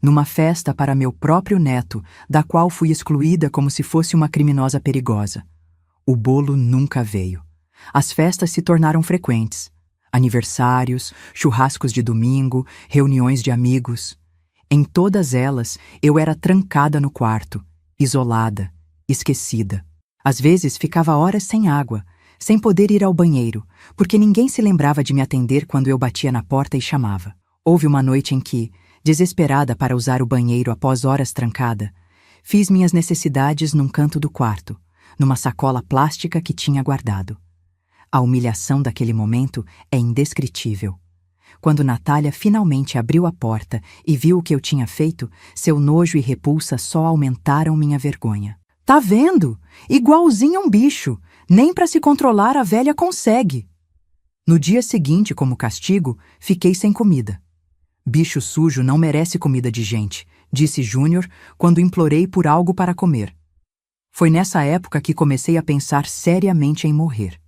numa festa para meu próprio neto, da qual fui excluída como se fosse uma criminosa perigosa. O bolo nunca veio. As festas se tornaram frequentes. Aniversários, churrascos de domingo, reuniões de amigos. Em todas elas, eu era trancada no quarto, isolada, esquecida. Às vezes ficava horas sem água, sem poder ir ao banheiro, porque ninguém se lembrava de me atender quando eu batia na porta e chamava. Houve uma noite em que, desesperada para usar o banheiro após horas trancada, fiz minhas necessidades num canto do quarto, numa sacola plástica que tinha guardado. A humilhação daquele momento é indescritível. Quando Natália finalmente abriu a porta e viu o que eu tinha feito, seu nojo e repulsa só aumentaram minha vergonha. — Tá vendo? Igualzinho um bicho. Nem para se controlar a velha consegue. No dia seguinte, como castigo, fiquei sem comida. Bicho sujo não merece comida de gente, disse Júnior quando implorei por algo para comer. Foi nessa época que comecei a pensar seriamente em morrer.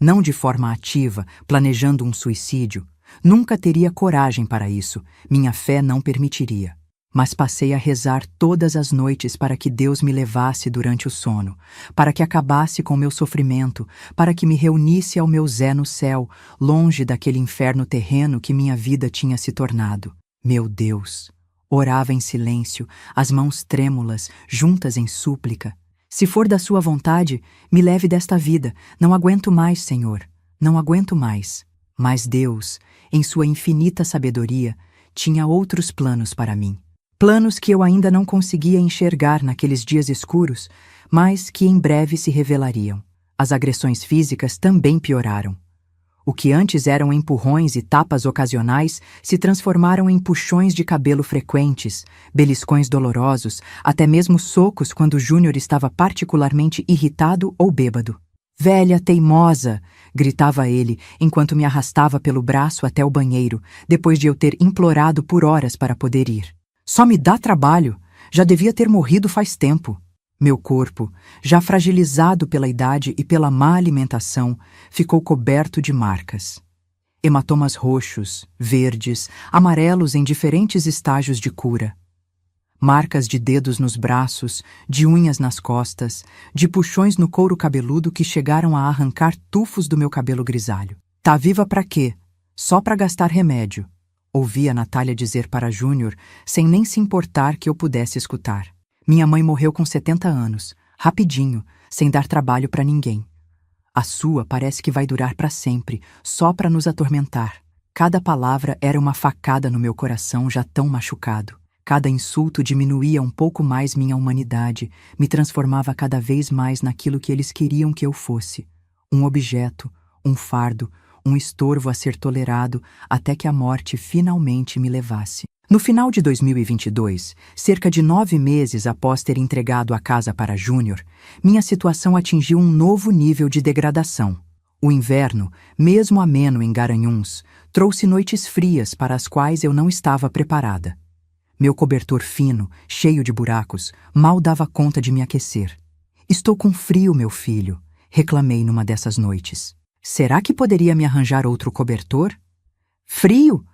Não de forma ativa, planejando um suicídio. Nunca teria coragem para isso, minha fé não permitiria. Mas passei a rezar todas as noites para que Deus me levasse durante o sono, para que acabasse com meu sofrimento, para que me reunisse ao meu Zé no céu, longe daquele inferno terreno que minha vida tinha se tornado. Meu Deus! Orava em silêncio, as mãos trêmulas, juntas em súplica. Se for da sua vontade, me leve desta vida. Não aguento mais, Senhor. Não aguento mais. Mas Deus, em sua infinita sabedoria, tinha outros planos para mim. Planos que eu ainda não conseguia enxergar naqueles dias escuros, mas que em breve se revelariam. As agressões físicas também pioraram. O que antes eram empurrões e tapas ocasionais se transformaram em puxões de cabelo frequentes, beliscões dolorosos, até mesmo socos quando Júnior estava particularmente irritado ou bêbado. — Velha teimosa! Gritava ele, enquanto me arrastava pelo braço até o banheiro, depois de eu ter implorado por horas para poder ir. Só me dá trabalho! Já devia ter morrido faz tempo. Meu corpo, já fragilizado pela idade e pela má alimentação, ficou coberto de marcas. Hematomas roxos, verdes, amarelos em diferentes estágios de cura. Marcas de dedos nos braços, de unhas nas costas, de puxões no couro cabeludo que chegaram a arrancar tufos do meu cabelo grisalho. Tá viva pra quê? Só pra gastar remédio, ouvi a Natália dizer para Júnior, sem nem se importar que eu pudesse escutar. Minha mãe morreu com 70 anos, rapidinho, sem dar trabalho pra ninguém. A sua parece que vai durar pra sempre, só pra nos atormentar. Cada palavra era uma facada no meu coração já tão machucado. Cada insulto diminuía um pouco mais minha humanidade, me transformava cada vez mais naquilo que eles queriam que eu fosse. Um objeto, um fardo, um estorvo a ser tolerado até que a morte finalmente me levasse. No final de 2022, cerca de 9 meses após ter entregado a casa para Júnior, minha situação atingiu um novo nível de degradação. O inverno, mesmo ameno em Garanhuns, trouxe noites frias para as quais eu não estava preparada. Meu cobertor fino, cheio de buracos, mal dava conta de me aquecer. Estou com frio, meu filho, reclamei numa dessas noites. Será que poderia me arranjar outro cobertor? Frio?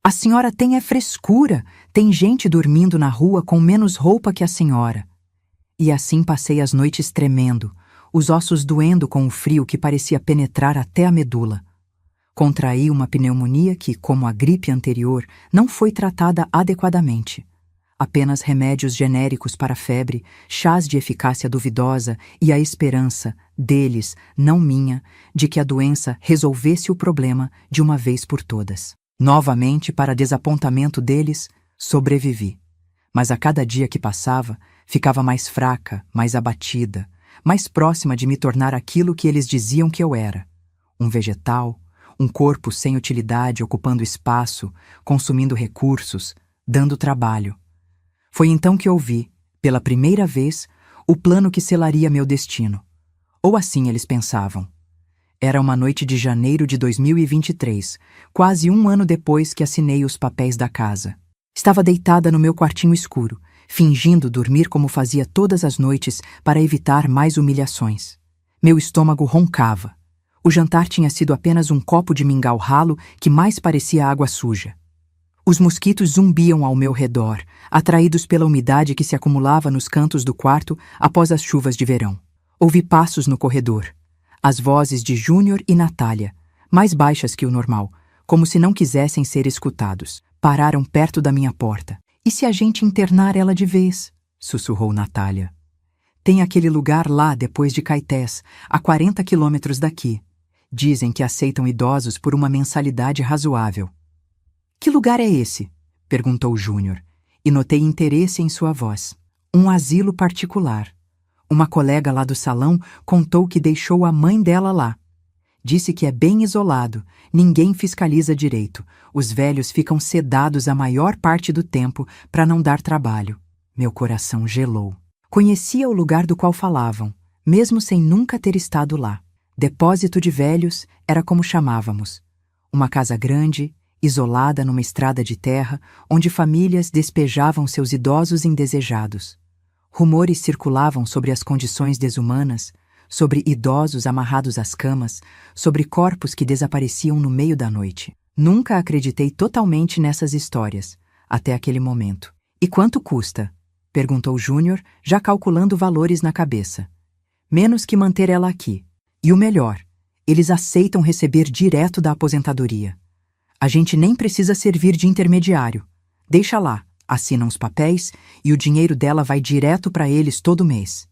A senhora tem é frescura. Tem gente dormindo na rua com menos roupa que a senhora. E assim passei as noites tremendo, os ossos doendo com o frio que parecia penetrar até a medula. Contraí uma pneumonia que, como a gripe anterior, não foi tratada adequadamente. Apenas remédios genéricos para febre, chás de eficácia duvidosa e a esperança, deles, não minha, de que a doença resolvesse o problema de uma vez por todas. Novamente, para desapontamento deles, sobrevivi. Mas a cada dia que passava, ficava mais fraca, mais abatida, mais próxima de me tornar aquilo que eles diziam que eu era. Um vegetal, um corpo sem utilidade ocupando espaço, consumindo recursos, dando trabalho. Foi então que ouvi, pela primeira vez, o plano que selaria meu destino. Ou assim eles pensavam. Era uma noite de janeiro de 2023, quase um ano depois que assinei os papéis da casa. Estava deitada no meu quartinho escuro, fingindo dormir como fazia todas as noites para evitar mais humilhações. Meu estômago roncava. O jantar tinha sido apenas um copo de mingau ralo que mais parecia água suja. Os mosquitos zumbiam ao meu redor, atraídos pela umidade que se acumulava nos cantos do quarto após as chuvas de verão. Ouvi passos no corredor. As vozes de Júnior e Natália, mais baixas que o normal, como se não quisessem ser escutados, pararam perto da minha porta. E se a gente internar ela de vez? Sussurrou Natália. Tem aquele lugar lá depois de Caetés, a 40 quilômetros daqui. Dizem que aceitam idosos por uma mensalidade razoável. Que lugar é esse? Perguntou Júnior, e notei interesse em sua voz. Um asilo particular. Uma colega lá do salão contou que deixou a mãe dela lá. Disse que é bem isolado, ninguém fiscaliza direito. Os velhos ficam sedados a maior parte do tempo para não dar trabalho. Meu coração gelou. Conhecia o lugar do qual falavam, mesmo sem nunca ter estado lá. Depósito de velhos era como chamávamos. Uma casa grande, isolada numa estrada de terra, onde famílias despejavam seus idosos indesejados. Rumores circulavam sobre as condições desumanas, sobre idosos amarrados às camas, sobre corpos que desapareciam no meio da noite. Nunca acreditei totalmente nessas histórias, até aquele momento. E quanto custa? Perguntou Júnior, já calculando valores na cabeça. Menos que manter ela aqui. E o melhor, eles aceitam receber direto da aposentadoria. A gente nem precisa servir de intermediário. Deixa lá. Assinam os papéis e o dinheiro dela vai direto para eles todo mês.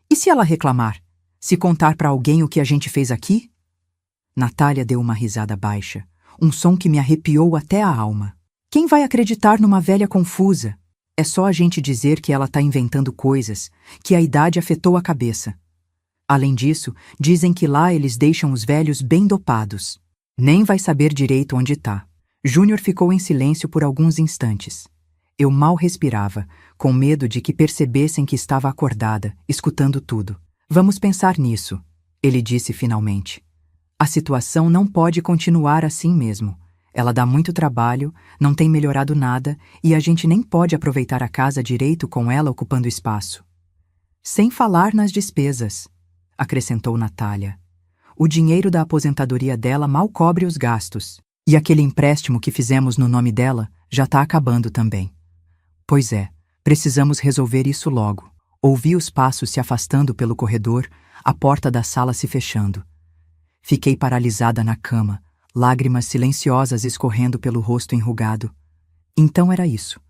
E se ela reclamar? Se contar para alguém o que a gente fez aqui? Natália deu uma risada baixa, um som que me arrepiou até a alma. Quem vai acreditar numa velha confusa? É só a gente dizer que ela está inventando coisas, que a idade afetou a cabeça. Além disso, dizem que lá eles deixam os velhos bem dopados. Nem vai saber direito onde está. Júnior ficou em silêncio por alguns instantes. Eu mal respirava, com medo de que percebessem que estava acordada, escutando tudo. Vamos pensar nisso, ele disse finalmente. A situação não pode continuar assim mesmo. Ela dá muito trabalho, não tem melhorado nada e a gente nem pode aproveitar a casa direito com ela ocupando espaço. Sem falar nas despesas, acrescentou Natália. O dinheiro da aposentadoria dela mal cobre os gastos. E aquele empréstimo que fizemos no nome dela já tá acabando também. Pois é, precisamos resolver isso logo. Ouvi os passos se afastando pelo corredor, a porta da sala se fechando. Fiquei paralisada na cama, lágrimas silenciosas escorrendo pelo rosto enrugado. Então era isso.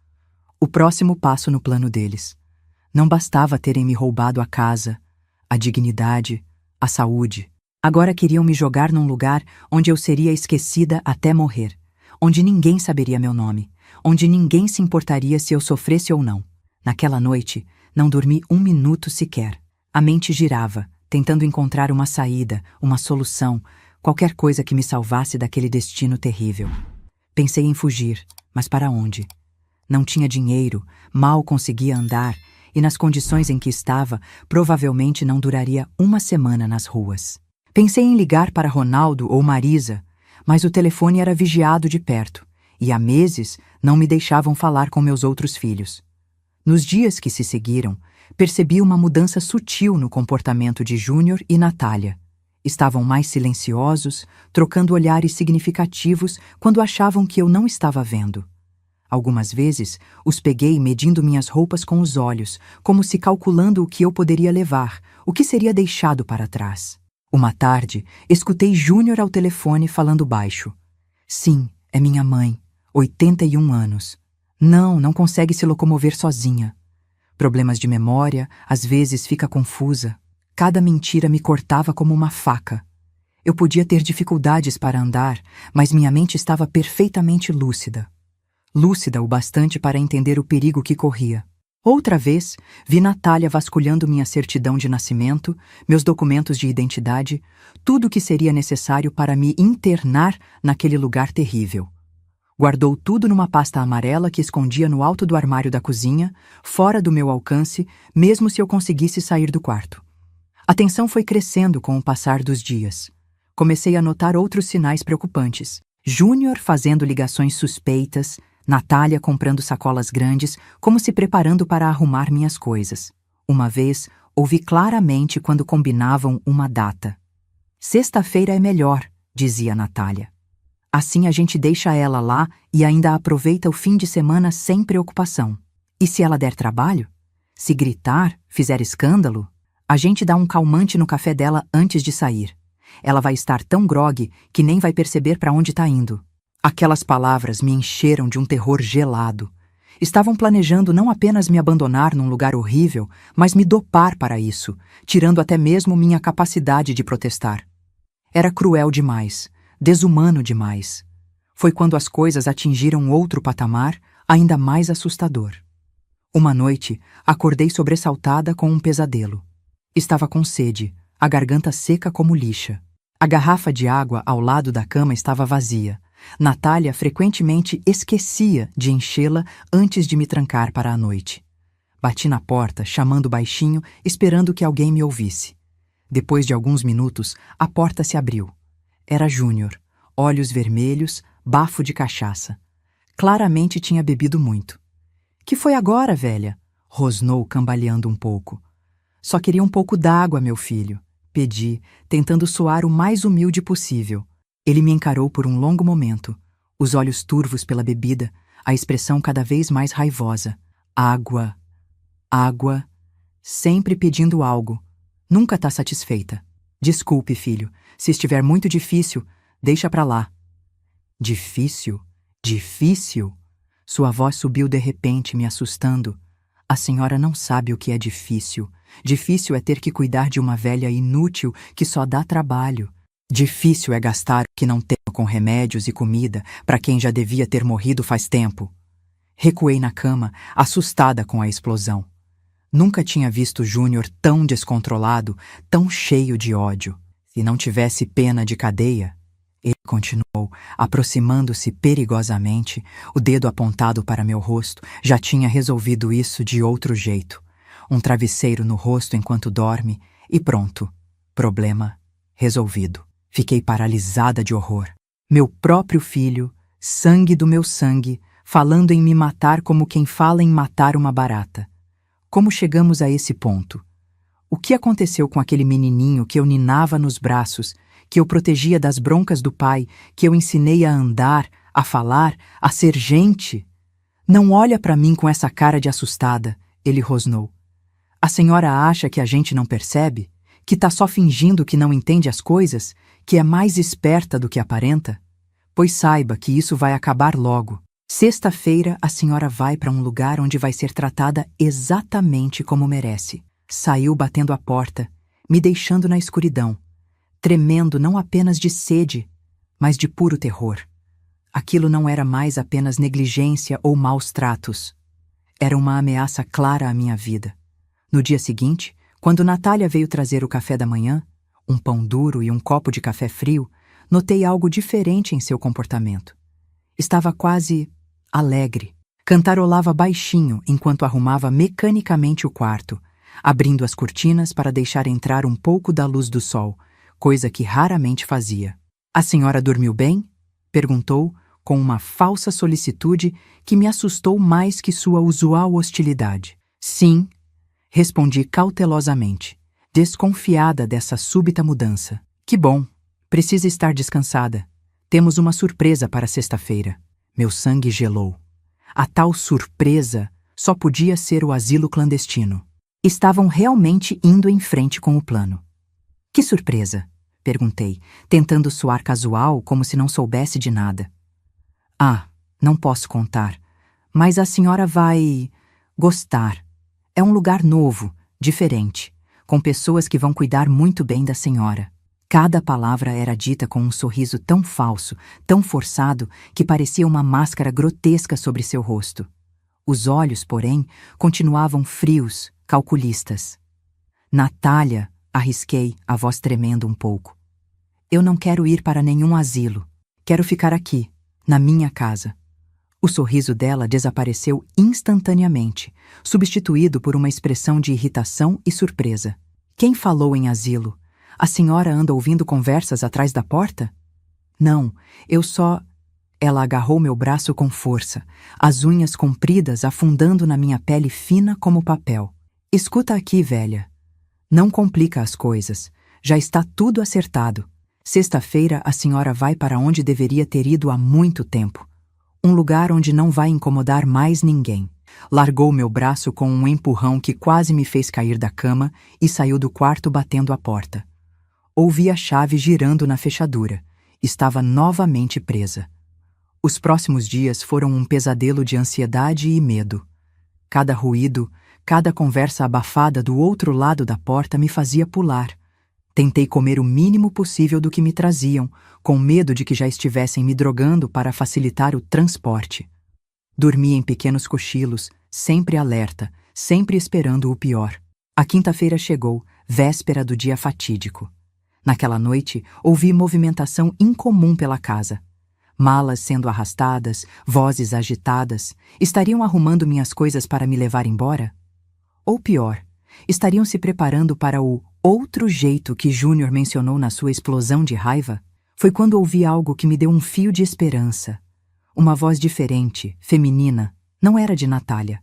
O próximo passo no plano deles. Não bastava terem me roubado a casa, a dignidade, a saúde. Agora queriam me jogar num lugar onde eu seria esquecida até morrer, onde ninguém saberia meu nome, onde ninguém se importaria se eu sofresse ou não. Naquela noite, não dormi um minuto sequer. A mente girava, tentando encontrar uma saída, uma solução, qualquer coisa que me salvasse daquele destino terrível. Pensei em fugir, mas para onde? Não tinha dinheiro, mal conseguia andar, e nas condições em que estava, provavelmente não duraria uma semana nas ruas. Pensei em ligar para Ronaldo ou Marisa, mas o telefone era vigiado de perto, e há meses não me deixavam falar com meus outros filhos. Nos dias que se seguiram, percebi uma mudança sutil no comportamento de Júnior e Natália. Estavam mais silenciosos, trocando olhares significativos quando achavam que eu não estava vendo. Algumas vezes, os peguei medindo minhas roupas com os olhos, como se calculando o que eu poderia levar, o que seria deixado para trás. Uma tarde, escutei Júnior ao telefone falando baixo. Sim, é minha mãe, 81 anos. Não consegue se locomover sozinha. Problemas de memória, às vezes fica confusa. Cada mentira me cortava como uma faca. Eu podia ter dificuldades para andar, mas minha mente estava perfeitamente lúcida. Lúcida o bastante para entender o perigo que corria. Outra vez, vi Natália vasculhando minha certidão de nascimento, meus documentos de identidade, tudo o que seria necessário para me internar naquele lugar terrível. Guardou tudo numa pasta amarela que escondia no alto do armário da cozinha, fora do meu alcance, mesmo se eu conseguisse sair do quarto. A tensão foi crescendo com o passar dos dias. Comecei a notar outros sinais preocupantes. Júnior fazendo ligações suspeitas, Natália comprando sacolas grandes, como se preparando para arrumar minhas coisas. Uma vez, ouvi claramente quando combinavam uma data. Sexta-feira é melhor, dizia Natália. Assim a gente deixa ela lá e ainda aproveita o fim de semana sem preocupação. E se ela der trabalho? Se gritar, fizer escândalo? A gente dá um calmante no café dela antes de sair. Ela vai estar tão grogue que nem vai perceber para onde está indo. Aquelas palavras me encheram de um terror gelado. Estavam planejando não apenas me abandonar num lugar horrível, mas me dopar para isso, tirando até mesmo minha capacidade de protestar. Era cruel demais, desumano demais. Foi quando as coisas atingiram outro patamar, ainda mais assustador. Uma noite, acordei sobressaltada com um pesadelo. Estava com sede, a garganta seca como lixa. A garrafa de água ao lado da cama estava vazia. Natália frequentemente esquecia de enchê-la antes de me trancar para a noite. Bati na porta, chamando baixinho, esperando que alguém me ouvisse. Depois de alguns minutos, a porta se abriu. Era Júnior, olhos vermelhos, bafo de cachaça. Claramente tinha bebido muito. Que foi agora, velha? Rosnou, cambaleando um pouco. Só queria um pouco d'água, meu filho. Pedi, tentando soar o mais humilde possível. Ele me encarou por um longo momento, os olhos turvos pela bebida, a expressão cada vez mais raivosa. Água, água, sempre pedindo algo. Nunca tá satisfeita. Desculpe, filho, se estiver muito difícil, deixa pra lá. Difícil? Difícil? Sua voz subiu de repente, me assustando. A senhora não sabe o que é difícil. Difícil é ter que cuidar de uma velha inútil que só dá trabalho. Difícil é gastar o que não tenho com remédios e comida para quem já devia ter morrido faz tempo. Recuei na cama, assustada com a explosão. Nunca tinha visto Júnior tão descontrolado, tão cheio de ódio. Se não tivesse pena de cadeia, ele continuou, aproximando-se perigosamente, o dedo apontado para meu rosto, já tinha resolvido isso de outro jeito. Um travesseiro no rosto enquanto dorme e pronto. Problema resolvido. Fiquei paralisada de horror. Meu próprio filho, sangue do meu sangue, falando em me matar como quem fala em matar uma barata. Como chegamos a esse ponto? O que aconteceu com aquele menininho que eu ninava nos braços, que eu protegia das broncas do pai, que eu ensinei a andar, a falar, a ser gente. Não olha para mim com essa cara de assustada, ele rosnou. A senhora acha que a gente não percebe? Que tá só fingindo que não entende as coisas? Que é mais esperta do que aparenta? Pois saiba que isso vai acabar logo. Sexta-feira a senhora vai para um lugar onde vai ser tratada exatamente como merece. Saiu batendo a porta, me deixando na escuridão, tremendo não apenas de sede, mas de puro terror. Aquilo não era mais apenas negligência ou maus tratos. Era uma ameaça clara à minha vida. No dia seguinte, quando Natália veio trazer o café da manhã, um pão duro e um copo de café frio, notei algo diferente em seu comportamento. Estava quase alegre. Cantarolava baixinho enquanto arrumava mecanicamente o quarto, abrindo as cortinas para deixar entrar um pouco da luz do sol, coisa que raramente fazia. A senhora dormiu bem? Perguntou, com uma falsa solicitude que me assustou mais que sua usual hostilidade. Sim, respondi cautelosamente, desconfiada dessa súbita mudança. Que bom, precisa estar descansada. Temos uma surpresa para sexta-feira. Meu sangue gelou. A tal surpresa só podia ser o asilo clandestino. Estavam realmente indo em frente com o plano. Que surpresa? Perguntei, tentando soar casual, como se não soubesse de nada. Ah, não posso contar. Mas a senhora vai gostar. É um lugar novo, diferente, com pessoas que vão cuidar muito bem da senhora. Cada palavra era dita com um sorriso tão falso, tão forçado, que parecia uma máscara grotesca sobre seu rosto. Os olhos, porém, continuavam frios, calculistas. Natália, arrisquei, a voz tremendo um pouco. Eu não quero ir para nenhum asilo. Quero ficar aqui, na minha casa. O sorriso dela desapareceu instantaneamente, substituído por uma expressão de irritação e surpresa. Quem falou em asilo? A senhora anda ouvindo conversas atrás da porta? Não, eu só... Ela agarrou meu braço com força, as unhas compridas afundando na minha pele fina como papel. Escuta aqui, velha. Não complica as coisas. Já está tudo acertado. Sexta-feira a senhora vai para onde deveria ter ido há muito tempo. Um lugar onde não vai incomodar mais ninguém. Largou meu braço com um empurrão que quase me fez cair da cama e saiu do quarto batendo a porta. Ouvi a chave girando na fechadura. Estava novamente presa. Os próximos dias foram um pesadelo de ansiedade e medo. Cada ruído, cada conversa abafada do outro lado da porta me fazia pular. Tentei comer o mínimo possível do que me traziam, com medo de que já estivessem me drogando para facilitar o transporte. Dormi em pequenos cochilos, sempre alerta, sempre esperando o pior. A quinta-feira chegou, véspera do dia fatídico. Naquela noite, ouvi movimentação incomum pela casa. Malas sendo arrastadas, vozes agitadas. Estariam arrumando minhas coisas para me levar embora? Ou pior, estariam se preparando para o outro jeito que Júnior mencionou na sua explosão de raiva? Foi quando ouvi algo que me deu um fio de esperança. Uma voz diferente, feminina, não era de Natália.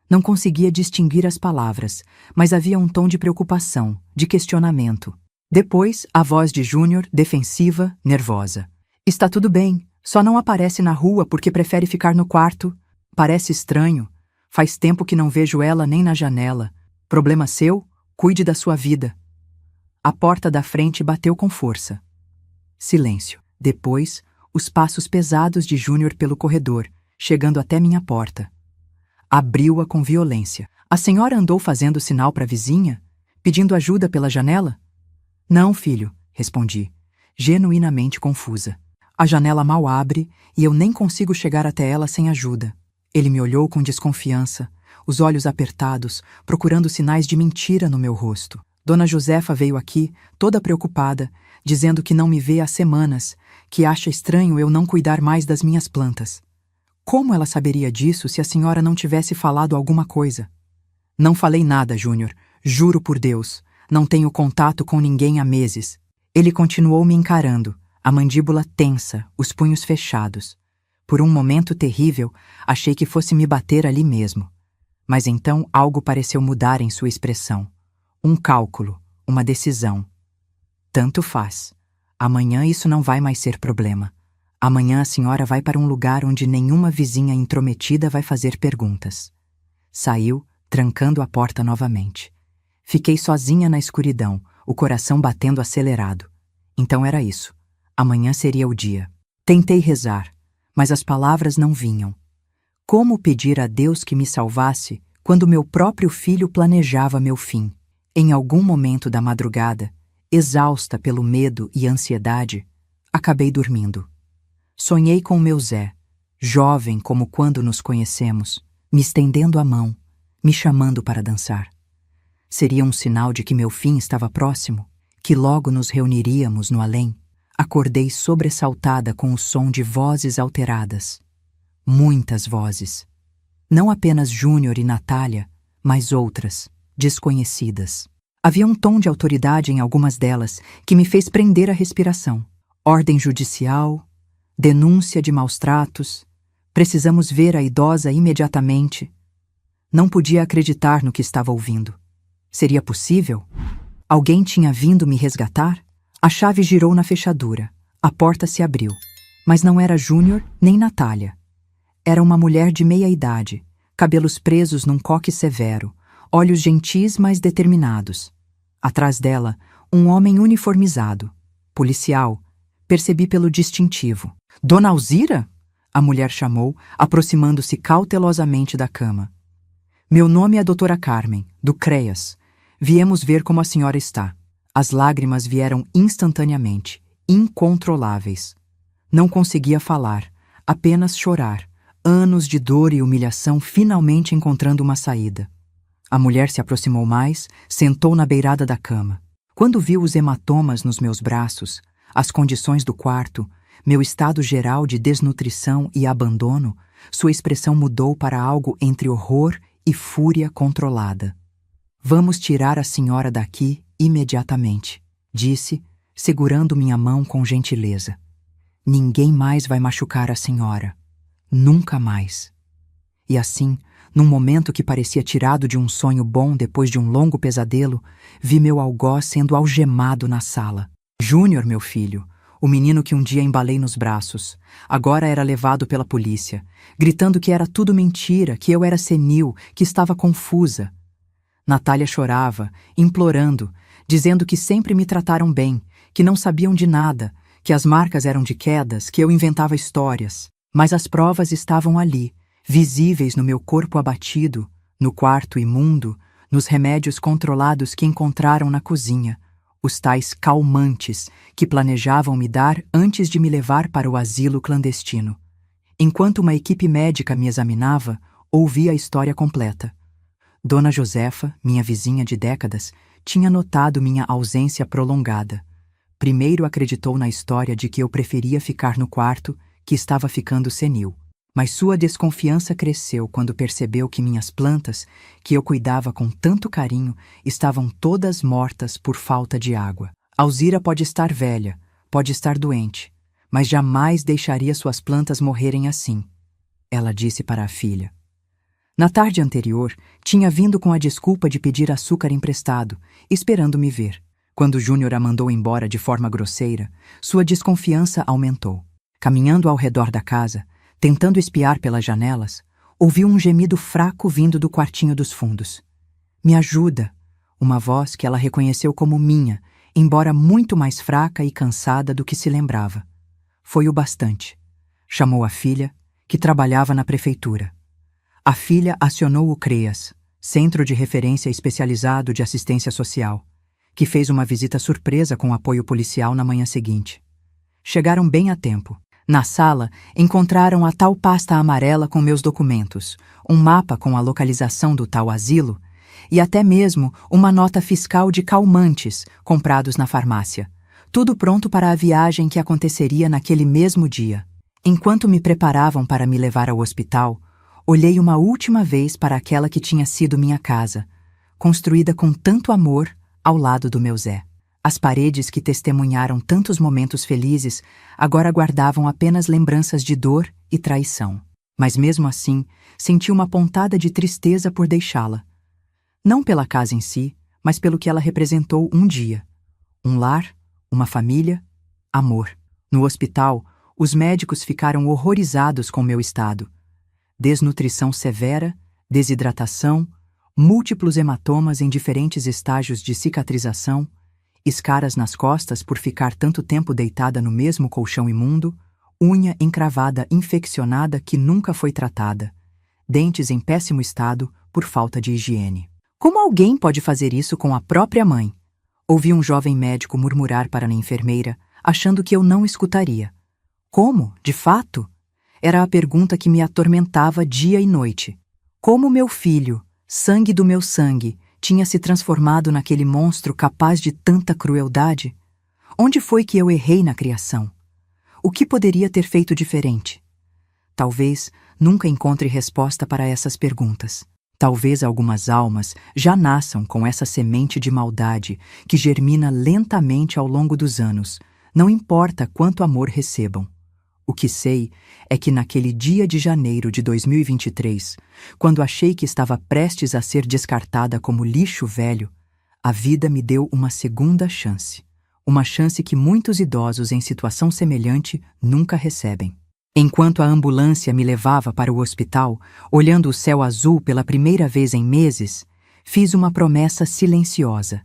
Não conseguia distinguir as palavras, mas havia um tom de preocupação, de questionamento. Depois, a voz de Júnior, defensiva, nervosa. Está tudo bem, só não aparece na rua porque prefere ficar no quarto. Parece estranho. Faz tempo que não vejo ela nem na janela. Problema seu? Cuide da sua vida. A porta da frente bateu com força. Silêncio. Depois, os passos pesados de Júnior pelo corredor, chegando até minha porta. Abriu-a com violência. A senhora andou fazendo sinal para a vizinha? Pedindo ajuda pela janela? Não, filho, respondi, genuinamente confusa. A janela mal abre e eu nem consigo chegar até ela sem ajuda. Ele me olhou com desconfiança, os olhos apertados, procurando sinais de mentira no meu rosto. Dona Josefa veio aqui, toda preocupada, dizendo que não me vê há semanas, que acha estranho eu não cuidar mais das minhas plantas. Como ela saberia disso se a senhora não tivesse falado alguma coisa? Não falei nada, Júnior. Juro por Deus. Não tenho contato com ninguém há meses. Ele continuou me encarando, a mandíbula tensa, os punhos fechados. Por um momento terrível, achei que fosse me bater ali mesmo. Mas então algo pareceu mudar em sua expressão. Um cálculo, uma decisão. Tanto faz. Amanhã isso não vai mais ser problema. Amanhã a senhora vai para um lugar onde nenhuma vizinha intrometida vai fazer perguntas. Saiu, trancando a porta novamente. Fiquei sozinha na escuridão, o coração batendo acelerado. Então era isso. Amanhã seria o dia. Tentei rezar, mas as palavras não vinham. Como pedir a Deus que me salvasse quando meu próprio filho planejava meu fim? Em algum momento da madrugada, exausta pelo medo e ansiedade, acabei dormindo. Sonhei com meu Zé, jovem como quando nos conhecemos, me estendendo a mão, me chamando para dançar. Seria um sinal de que meu fim estava próximo, que logo nos reuniríamos no além. Acordei sobressaltada com o som de vozes alteradas. Muitas vozes. Não apenas Júnior e Natália, mas outras, desconhecidas. Havia um tom de autoridade em algumas delas que me fez prender a respiração. Ordem judicial, denúncia de maus-tratos, precisamos ver a idosa imediatamente. Não podia acreditar no que estava ouvindo. Seria possível? Alguém tinha vindo me resgatar? A chave girou na fechadura. A porta se abriu. Mas não era Júnior nem Natália. Era uma mulher de meia idade, cabelos presos num coque severo, olhos gentis mas determinados. Atrás dela, um homem uniformizado, policial. Percebi pelo distintivo. Dona Alzira? A mulher chamou, aproximando-se cautelosamente da cama. Meu nome é Doutora Carmen, do CREAS. Viemos ver como a senhora está. As lágrimas vieram instantaneamente, incontroláveis. Não conseguia falar, apenas chorar. Anos de dor e humilhação finalmente encontrando uma saída. A mulher se aproximou mais, sentou na beirada da cama. Quando viu os hematomas nos meus braços, as condições do quarto, meu estado geral de desnutrição e abandono, sua expressão mudou para algo entre horror e fúria controlada. Vamos tirar a senhora daqui imediatamente, disse, segurando minha mão com gentileza. Ninguém mais vai machucar a senhora. Nunca mais. E assim, num momento que parecia tirado de um sonho bom depois de um longo pesadelo, vi meu algoz sendo algemado na sala. Júnior, meu filho, o menino que um dia embalei nos braços, agora era levado pela polícia, gritando que era tudo mentira, que eu era senil, que estava confusa. Natália chorava, implorando, dizendo que sempre me trataram bem, que não sabiam de nada, que as marcas eram de quedas, que eu inventava histórias. Mas as provas estavam ali, visíveis no meu corpo abatido, no quarto imundo, nos remédios controlados que encontraram na cozinha, os tais calmantes que planejavam me dar antes de me levar para o asilo clandestino. Enquanto uma equipe médica me examinava, ouvi a história completa. Dona Josefa, minha vizinha de décadas, tinha notado minha ausência prolongada. Primeiro acreditou na história de que eu preferia ficar no quarto, que estava ficando senil. Mas sua desconfiança cresceu quando percebeu que minhas plantas, que eu cuidava com tanto carinho, estavam todas mortas por falta de água. Alzira pode estar velha, pode estar doente, mas jamais deixaria suas plantas morrerem assim, ela disse para a filha. Na tarde anterior, tinha vindo com a desculpa de pedir açúcar emprestado, esperando me ver. Quando Júnior a mandou embora de forma grosseira, sua desconfiança aumentou. Caminhando ao redor da casa, tentando espiar pelas janelas, ouvi um gemido fraco vindo do quartinho dos fundos. Me ajuda! Uma voz que ela reconheceu como minha, embora muito mais fraca e cansada do que se lembrava. Foi o bastante. Chamou a filha, que trabalhava na prefeitura. A filha acionou o CREAS, Centro de Referência Especializado de Assistência Social, que fez uma visita surpresa com apoio policial na manhã seguinte. Chegaram bem a tempo. Na sala, encontraram a tal pasta amarela com meus documentos, um mapa com a localização do tal asilo e até mesmo uma nota fiscal de calmantes comprados na farmácia. Tudo pronto para a viagem que aconteceria naquele mesmo dia. Enquanto me preparavam para me levar ao hospital, olhei uma última vez para aquela que tinha sido minha casa, construída com tanto amor ao lado do meu Zé. As paredes que testemunharam tantos momentos felizes agora guardavam apenas lembranças de dor e traição. Mas mesmo assim, senti uma pontada de tristeza por deixá-la. Não pela casa em si, mas pelo que ela representou um dia. Um lar, uma família amor. No hospital, os médicos ficaram horrorizados com meu estado. Desnutrição severa, desidratação, múltiplos hematomas em diferentes estágios de cicatrização, escaras nas costas por ficar tanto tempo deitada no mesmo colchão imundo, unha encravada infeccionada que nunca foi tratada, dentes em péssimo estado por falta de higiene. Como alguém pode fazer isso com a própria mãe? Ouvi um jovem médico murmurar para a enfermeira, achando que eu não escutaria. Como, de fato? Era a pergunta que me atormentava dia e noite. Como meu filho, sangue do meu sangue, tinha se transformado naquele monstro capaz de tanta crueldade? Onde foi que eu errei na criação? O que poderia ter feito diferente? Talvez nunca encontre resposta para essas perguntas. Talvez algumas almas já nasçam com essa semente de maldade que germina lentamente ao longo dos anos, não importa quanto amor recebam. O que sei é que naquele dia de janeiro de 2023, quando achei que estava prestes a ser descartada como lixo velho, a vida me deu uma segunda chance. Uma chance que muitos idosos em situação semelhante nunca recebem. Enquanto a ambulância me levava para o hospital, olhando o céu azul pela primeira vez em meses, fiz uma promessa silenciosa.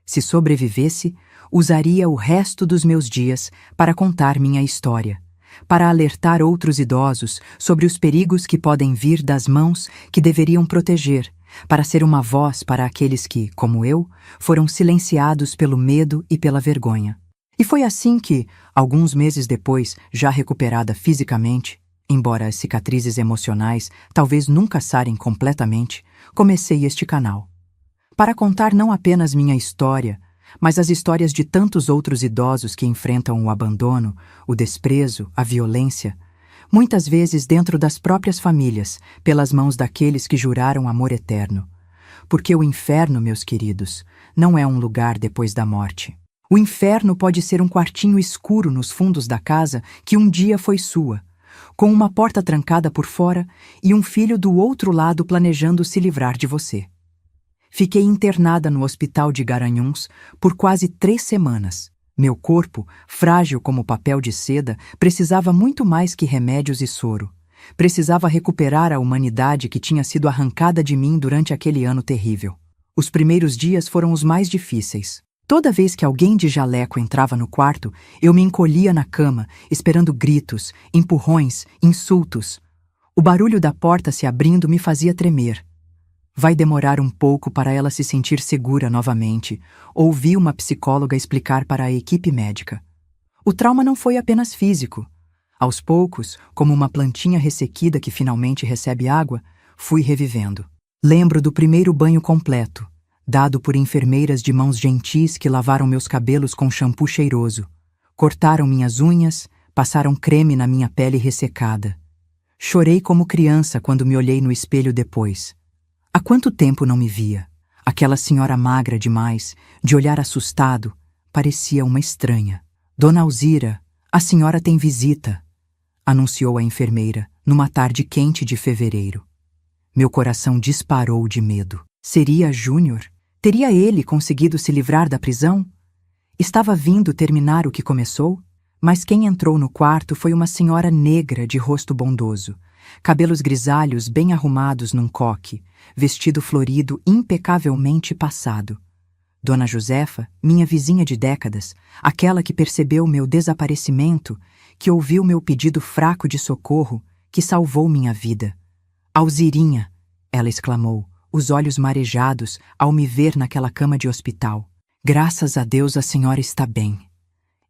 Se sobrevivesse, usaria o resto dos meus dias para contar minha história, para alertar outros idosos sobre os perigos que podem vir das mãos que deveriam proteger, para ser uma voz para aqueles que, como eu, foram silenciados pelo medo e pela vergonha. E foi assim que, alguns meses depois, já recuperada fisicamente, embora as cicatrizes emocionais talvez nunca sarem completamente, comecei este canal. Para contar não apenas minha história, mas as histórias de tantos outros idosos que enfrentam o abandono, o desprezo, a violência, muitas vezes dentro das próprias famílias, pelas mãos daqueles que juraram amor eterno. Porque o inferno, meus queridos, não é um lugar depois da morte. O inferno pode ser um quartinho escuro nos fundos da casa que um dia foi sua, com uma porta trancada por fora e um filho do outro lado planejando se livrar de você. Fiquei internada no hospital de Garanhuns por quase 3 semanas. Meu corpo, frágil como papel de seda, precisava muito mais que remédios e soro. Precisava recuperar a humanidade que tinha sido arrancada de mim durante aquele ano terrível. Os primeiros dias foram os mais difíceis. Toda vez que alguém de jaleco entrava no quarto, eu me encolhia na cama, esperando gritos, empurrões, insultos. O barulho da porta se abrindo me fazia tremer. Vai demorar um pouco para ela se sentir segura novamente, ouvi uma psicóloga explicar para a equipe médica. O trauma não foi apenas físico. Aos poucos, como uma plantinha ressequida que finalmente recebe água, fui revivendo. Lembro do primeiro banho completo, dado por enfermeiras de mãos gentis que lavaram meus cabelos com shampoo cheiroso, cortaram minhas unhas, passaram creme na minha pele ressecada. Chorei como criança quando me olhei no espelho depois. Há quanto tempo não me via? Aquela senhora magra demais, de olhar assustado, parecia uma estranha. Dona Alzira, a senhora tem visita, anunciou a enfermeira, numa tarde quente de fevereiro. Meu coração disparou de medo. Seria Júnior? Teria ele conseguido se livrar da prisão? Estava vindo terminar o que começou? Mas quem entrou no quarto foi uma senhora negra de rosto bondoso, cabelos grisalhos bem arrumados num coque, vestido florido impecavelmente passado. Dona Josefa, minha vizinha de décadas, aquela que percebeu meu desaparecimento, que ouviu meu pedido fraco de socorro, que salvou minha vida. Alzirinha, ela exclamou, os olhos marejados ao me ver naquela cama de hospital. Graças a Deus a senhora está bem.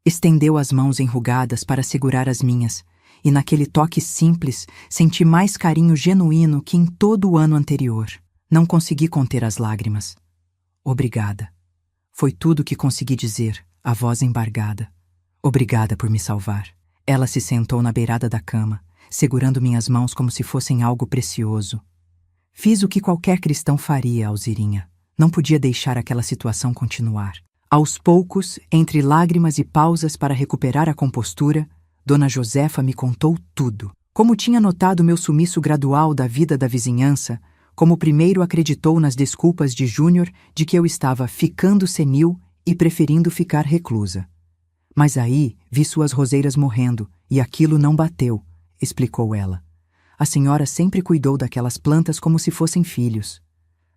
Estendeu as mãos enrugadas para segurar as minhas, e naquele toque simples senti mais carinho genuíno que em todo o ano anterior. Não consegui conter as lágrimas. Obrigada. Foi tudo que consegui dizer, a voz embargada. Obrigada por me salvar. Ela se sentou na beirada da cama, segurando minhas mãos como se fossem algo precioso. Fiz o que qualquer cristão faria, Alzirinha. Não podia deixar aquela situação continuar. Aos poucos, entre lágrimas e pausas para recuperar a compostura, Dona Josefa me contou tudo. Como tinha notado meu sumiço gradual da vida da vizinhança, como primeiro acreditou nas desculpas de Júnior de que eu estava ficando senil e preferindo ficar reclusa. Mas aí vi suas roseiras morrendo, e aquilo não bateu, explicou ela. A senhora sempre cuidou daquelas plantas como se fossem filhos.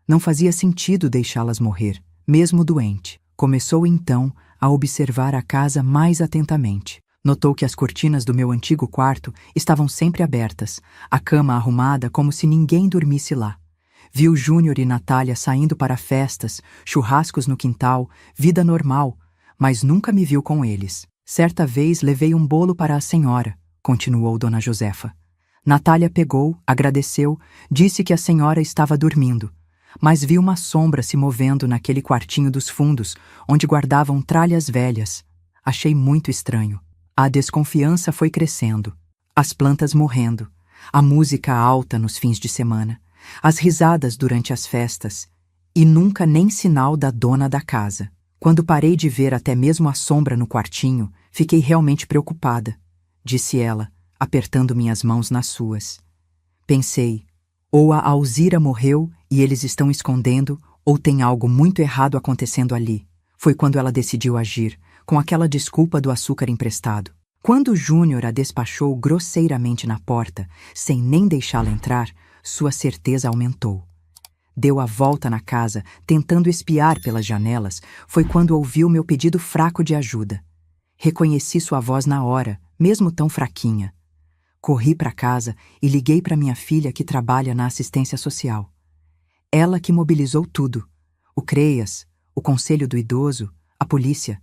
Não fazia sentido deixá-las morrer, mesmo doente. Começou então a observar a casa mais atentamente. Notou que as cortinas do meu antigo quarto estavam sempre abertas, a cama arrumada como se ninguém dormisse lá. Viu Júnior e Natália saindo para festas, churrascos no quintal, vida normal, mas nunca me viu com eles. Certa vez levei um bolo para a senhora, continuou Dona Josefa. Natália pegou, agradeceu, disse que a senhora estava dormindo, mas vi uma sombra se movendo naquele quartinho dos fundos, onde guardavam tralhas velhas. Achei muito estranho. A desconfiança foi crescendo, as plantas morrendo, a música alta nos fins de semana, as risadas durante as festas, e nunca nem sinal da dona da casa. Quando parei de ver até mesmo a sombra no quartinho, fiquei realmente preocupada, disse ela, apertando minhas mãos nas suas. Pensei, ou a Alzira morreu e eles estão escondendo, ou tem algo muito errado acontecendo ali. Foi quando ela decidiu agir, com aquela desculpa do açúcar emprestado. Quando Júnior a despachou grosseiramente na porta, sem nem deixá-la entrar, sua certeza aumentou. Deu a volta na casa, tentando espiar pelas janelas, foi quando ouviu meu pedido fraco de ajuda. Reconheci sua voz na hora, mesmo tão fraquinha. Corri para casa e liguei para minha filha que trabalha na assistência social. Ela que mobilizou tudo. O CREAS, o Conselho do Idoso, a polícia.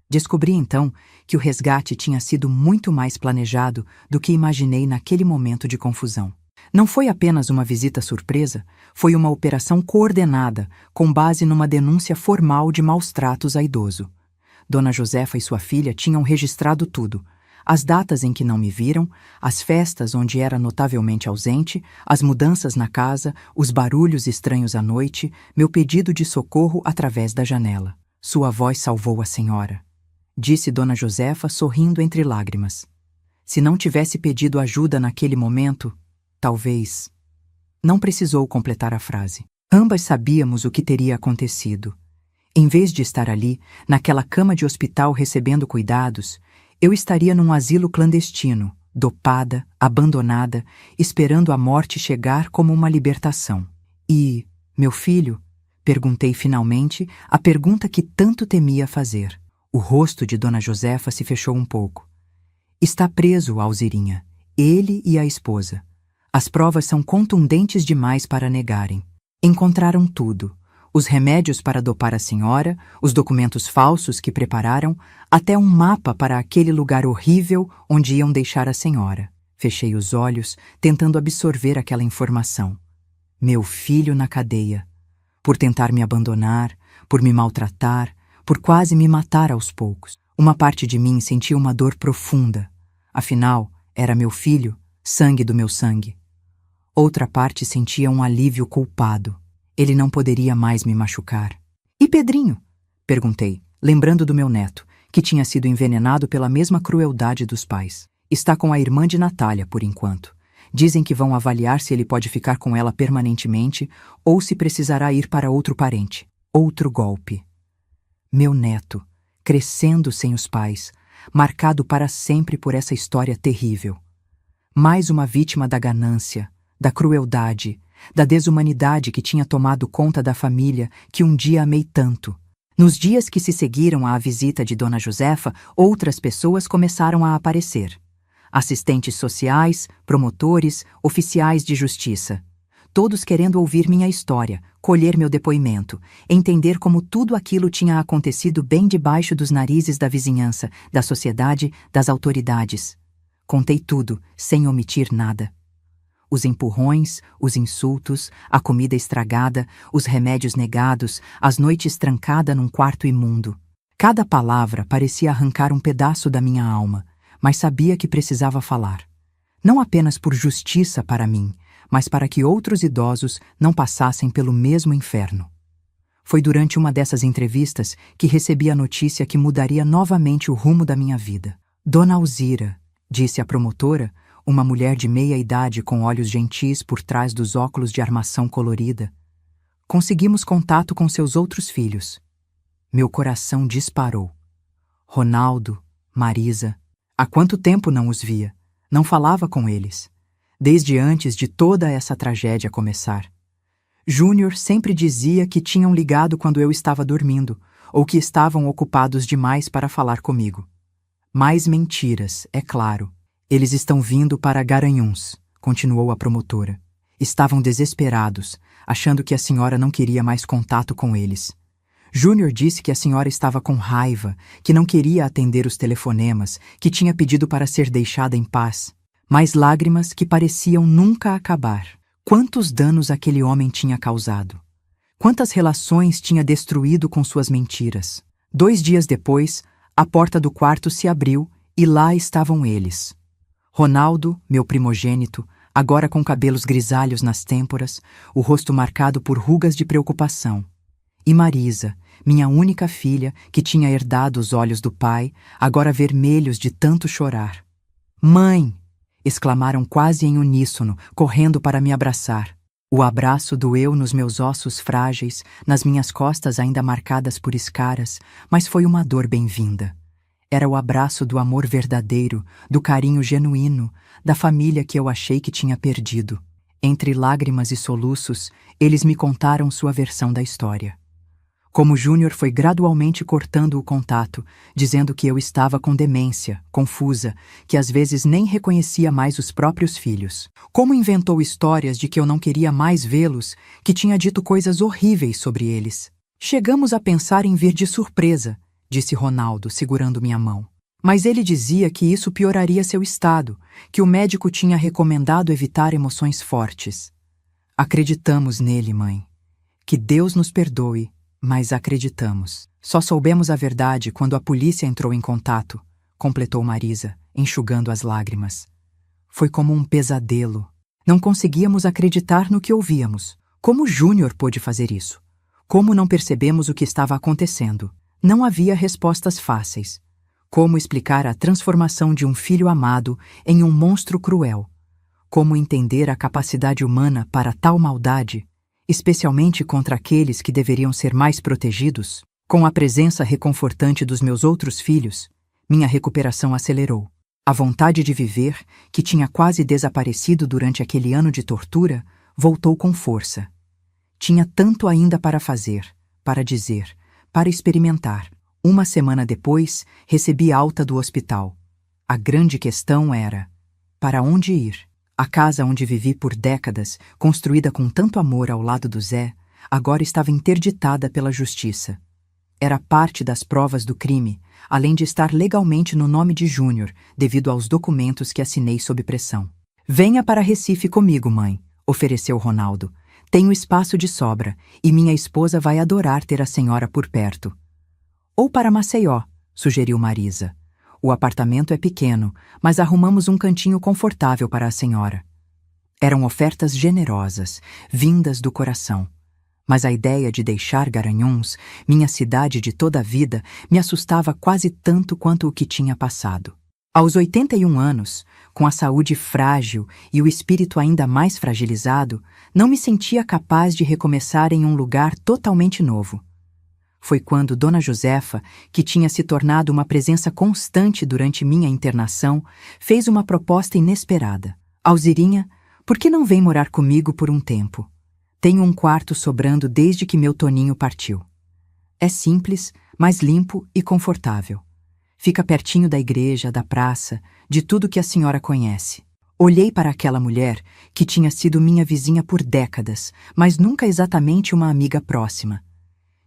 Descobri então que o resgate tinha sido muito mais planejado do que imaginei naquele momento de confusão. Não foi apenas uma visita surpresa, foi uma operação coordenada, com base numa denúncia formal de maus-tratos a idoso. Dona Josefa e sua filha tinham registrado tudo. As datas em que não me viram, as festas onde era notavelmente ausente, as mudanças na casa, os barulhos estranhos à noite, meu pedido de socorro através da janela. Sua voz salvou a senhora, disse Dona Josefa sorrindo entre lágrimas. Se não tivesse pedido ajuda naquele momento, talvez... Não precisou completar a frase. Ambas sabíamos o que teria acontecido. Em vez de estar ali, naquela cama de hospital recebendo cuidados, eu estaria num asilo clandestino, dopada, abandonada, esperando a morte chegar como uma libertação. E, meu filho? Perguntei finalmente a pergunta que tanto temia fazer. O rosto de Dona Josefa se fechou um pouco. Está preso, Alzirinha. Ele e a esposa. As provas são contundentes demais para negarem. Encontraram tudo. Os remédios para dopar a senhora, os documentos falsos que prepararam, até um mapa para aquele lugar horrível onde iam deixar a senhora. Fechei os olhos, tentando absorver aquela informação. Meu filho na cadeia. Por tentar me abandonar, por me maltratar, por quase me matar aos poucos. Uma parte de mim sentia uma dor profunda. Afinal, era meu filho, sangue do meu sangue. Outra parte sentia um alívio culpado. Ele não poderia mais me machucar. E Pedrinho? Perguntei, lembrando do meu neto, que tinha sido envenenado pela mesma crueldade dos pais. Está com a irmã de Natália, por enquanto. Dizem que vão avaliar se ele pode ficar com ela permanentemente ou se precisará ir para outro parente. Outro golpe. Meu neto, crescendo sem os pais, marcado para sempre por essa história terrível. Mais uma vítima da ganância, da crueldade, da desumanidade que tinha tomado conta da família que um dia amei tanto. Nos dias que se seguiram à visita de Dona Josefa, outras pessoas começaram a aparecer. Assistentes sociais, promotores, oficiais de justiça. Todos querendo ouvir minha história, colher meu depoimento, entender como tudo aquilo tinha acontecido bem debaixo dos narizes da vizinhança, da sociedade, das autoridades. Contei tudo, sem omitir nada. Os empurrões, os insultos, a comida estragada, os remédios negados, as noites trancada num quarto imundo. Cada palavra parecia arrancar um pedaço da minha alma, mas sabia que precisava falar. Não apenas por justiça para mim, mas para que outros idosos não passassem pelo mesmo inferno. Foi durante uma dessas entrevistas que recebi a notícia que mudaria novamente o rumo da minha vida. Dona Alzira, disse a promotora, uma mulher de meia idade com olhos gentis por trás dos óculos de armação colorida. Conseguimos contato com seus outros filhos. Meu coração disparou. Ronaldo, Marisa. Há quanto tempo não os via? Não falava com eles. Desde antes de toda essa tragédia começar. Júnior sempre dizia que tinham ligado quando eu estava dormindo, ou que estavam ocupados demais para falar comigo. Mais mentiras, é claro. Eles estão vindo para Garanhuns, continuou a promotora. Estavam desesperados, achando que a senhora não queria mais contato com eles. Júnior disse que a senhora estava com raiva, que não queria atender os telefonemas, que tinha pedido para ser deixada em paz. Mais lágrimas que pareciam nunca acabar. Quantos danos aquele homem tinha causado? Quantas relações tinha destruído com suas mentiras? 2 dias depois, a porta do quarto se abriu e lá estavam eles. Ronaldo, meu primogênito, agora com cabelos grisalhos nas têmporas, o rosto marcado por rugas de preocupação. E Marisa, minha única filha, que tinha herdado os olhos do pai, agora vermelhos de tanto chorar. "Mãe!" exclamaram quase em uníssono, correndo para me abraçar. O abraço doeu nos meus ossos frágeis, nas minhas costas ainda marcadas por escaras, mas foi uma dor bem-vinda. Era o abraço do amor verdadeiro, do carinho genuíno, da família que eu achei que tinha perdido. Entre lágrimas e soluços, eles me contaram sua versão da história. Como Júnior foi gradualmente cortando o contato, dizendo que eu estava com demência, confusa, que às vezes nem reconhecia mais os próprios filhos. Como inventou histórias de que eu não queria mais vê-los, que tinha dito coisas horríveis sobre eles. "Chegamos a pensar em vir de surpresa", disse Ronaldo, segurando minha mão. Mas ele dizia que isso pioraria seu estado, que o médico tinha recomendado evitar emoções fortes. Acreditamos nele, mãe. Que Deus nos perdoe, mas acreditamos. Só soubemos a verdade quando a polícia entrou em contato, completou Marisa, enxugando as lágrimas. Foi como um pesadelo. Não conseguíamos acreditar no que ouvíamos. Como Júnior pôde fazer isso? Como não percebemos o que estava acontecendo? Não havia respostas fáceis. Como explicar a transformação de um filho amado em um monstro cruel? Como entender a capacidade humana para tal maldade, especialmente contra aqueles que deveriam ser mais protegidos? Com a presença reconfortante dos meus outros filhos, minha recuperação acelerou. A vontade de viver, que tinha quase desaparecido durante aquele ano de tortura, voltou com força. Tinha tanto ainda para fazer, para dizer, para experimentar. 1 semana depois, recebi alta do hospital. A grande questão era: para onde ir? A casa onde vivi por décadas, construída com tanto amor ao lado do Zé, agora estava interditada pela justiça. Era parte das provas do crime, além de estar legalmente no nome de Júnior, devido aos documentos que assinei sob pressão. "Venha para Recife comigo, mãe", ofereceu Ronaldo. "Tenho espaço de sobra, e minha esposa vai adorar ter a senhora por perto." "Ou para Maceió", sugeriu Marisa. "O apartamento é pequeno, mas arrumamos um cantinho confortável para a senhora." Eram ofertas generosas, vindas do coração. Mas a ideia de deixar Garanhuns, minha cidade de toda a vida, me assustava quase tanto quanto o que tinha passado. Aos 81 anos, com a saúde frágil e o espírito ainda mais fragilizado, não me sentia capaz de recomeçar em um lugar totalmente novo. Foi quando Dona Josefa, que tinha se tornado uma presença constante durante minha internação, fez uma proposta inesperada. "Alzirinha, por que não vem morar comigo por um tempo? Tenho um quarto sobrando desde que meu Toninho partiu. É simples, mas limpo e confortável. Fica pertinho da igreja, da praça, de tudo que a senhora conhece." Olhei para aquela mulher, que tinha sido minha vizinha por décadas, mas nunca exatamente uma amiga próxima.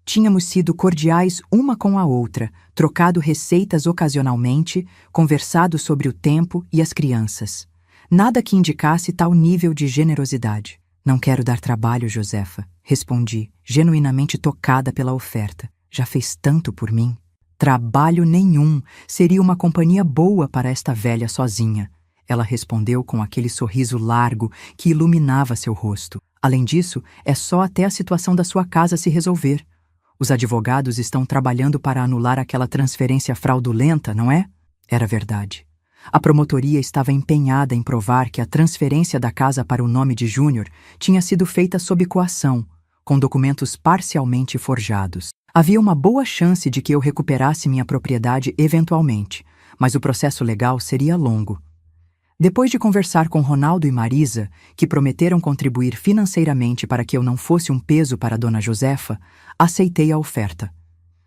Tínhamos sido cordiais uma com a outra, trocado receitas ocasionalmente, conversado sobre o tempo e as crianças. Nada que indicasse tal nível de generosidade. "Não quero dar trabalho, Josefa", respondi, genuinamente tocada pela oferta. "Já fez tanto por mim." "Trabalho nenhum. Seria uma companhia boa para esta velha sozinha", ela respondeu com aquele sorriso largo que iluminava seu rosto. "Além disso, é só até a situação da sua casa se resolver. Os advogados estão trabalhando para anular aquela transferência fraudulenta, não é?" Era verdade. A promotoria estava empenhada em provar que a transferência da casa para o nome de Júnior tinha sido feita sob coação, com documentos parcialmente forjados. Havia uma boa chance de que eu recuperasse minha propriedade eventualmente, mas o processo legal seria longo. Depois de conversar com Ronaldo e Marisa, que prometeram contribuir financeiramente para que eu não fosse um peso para Dona Josefa, aceitei a oferta.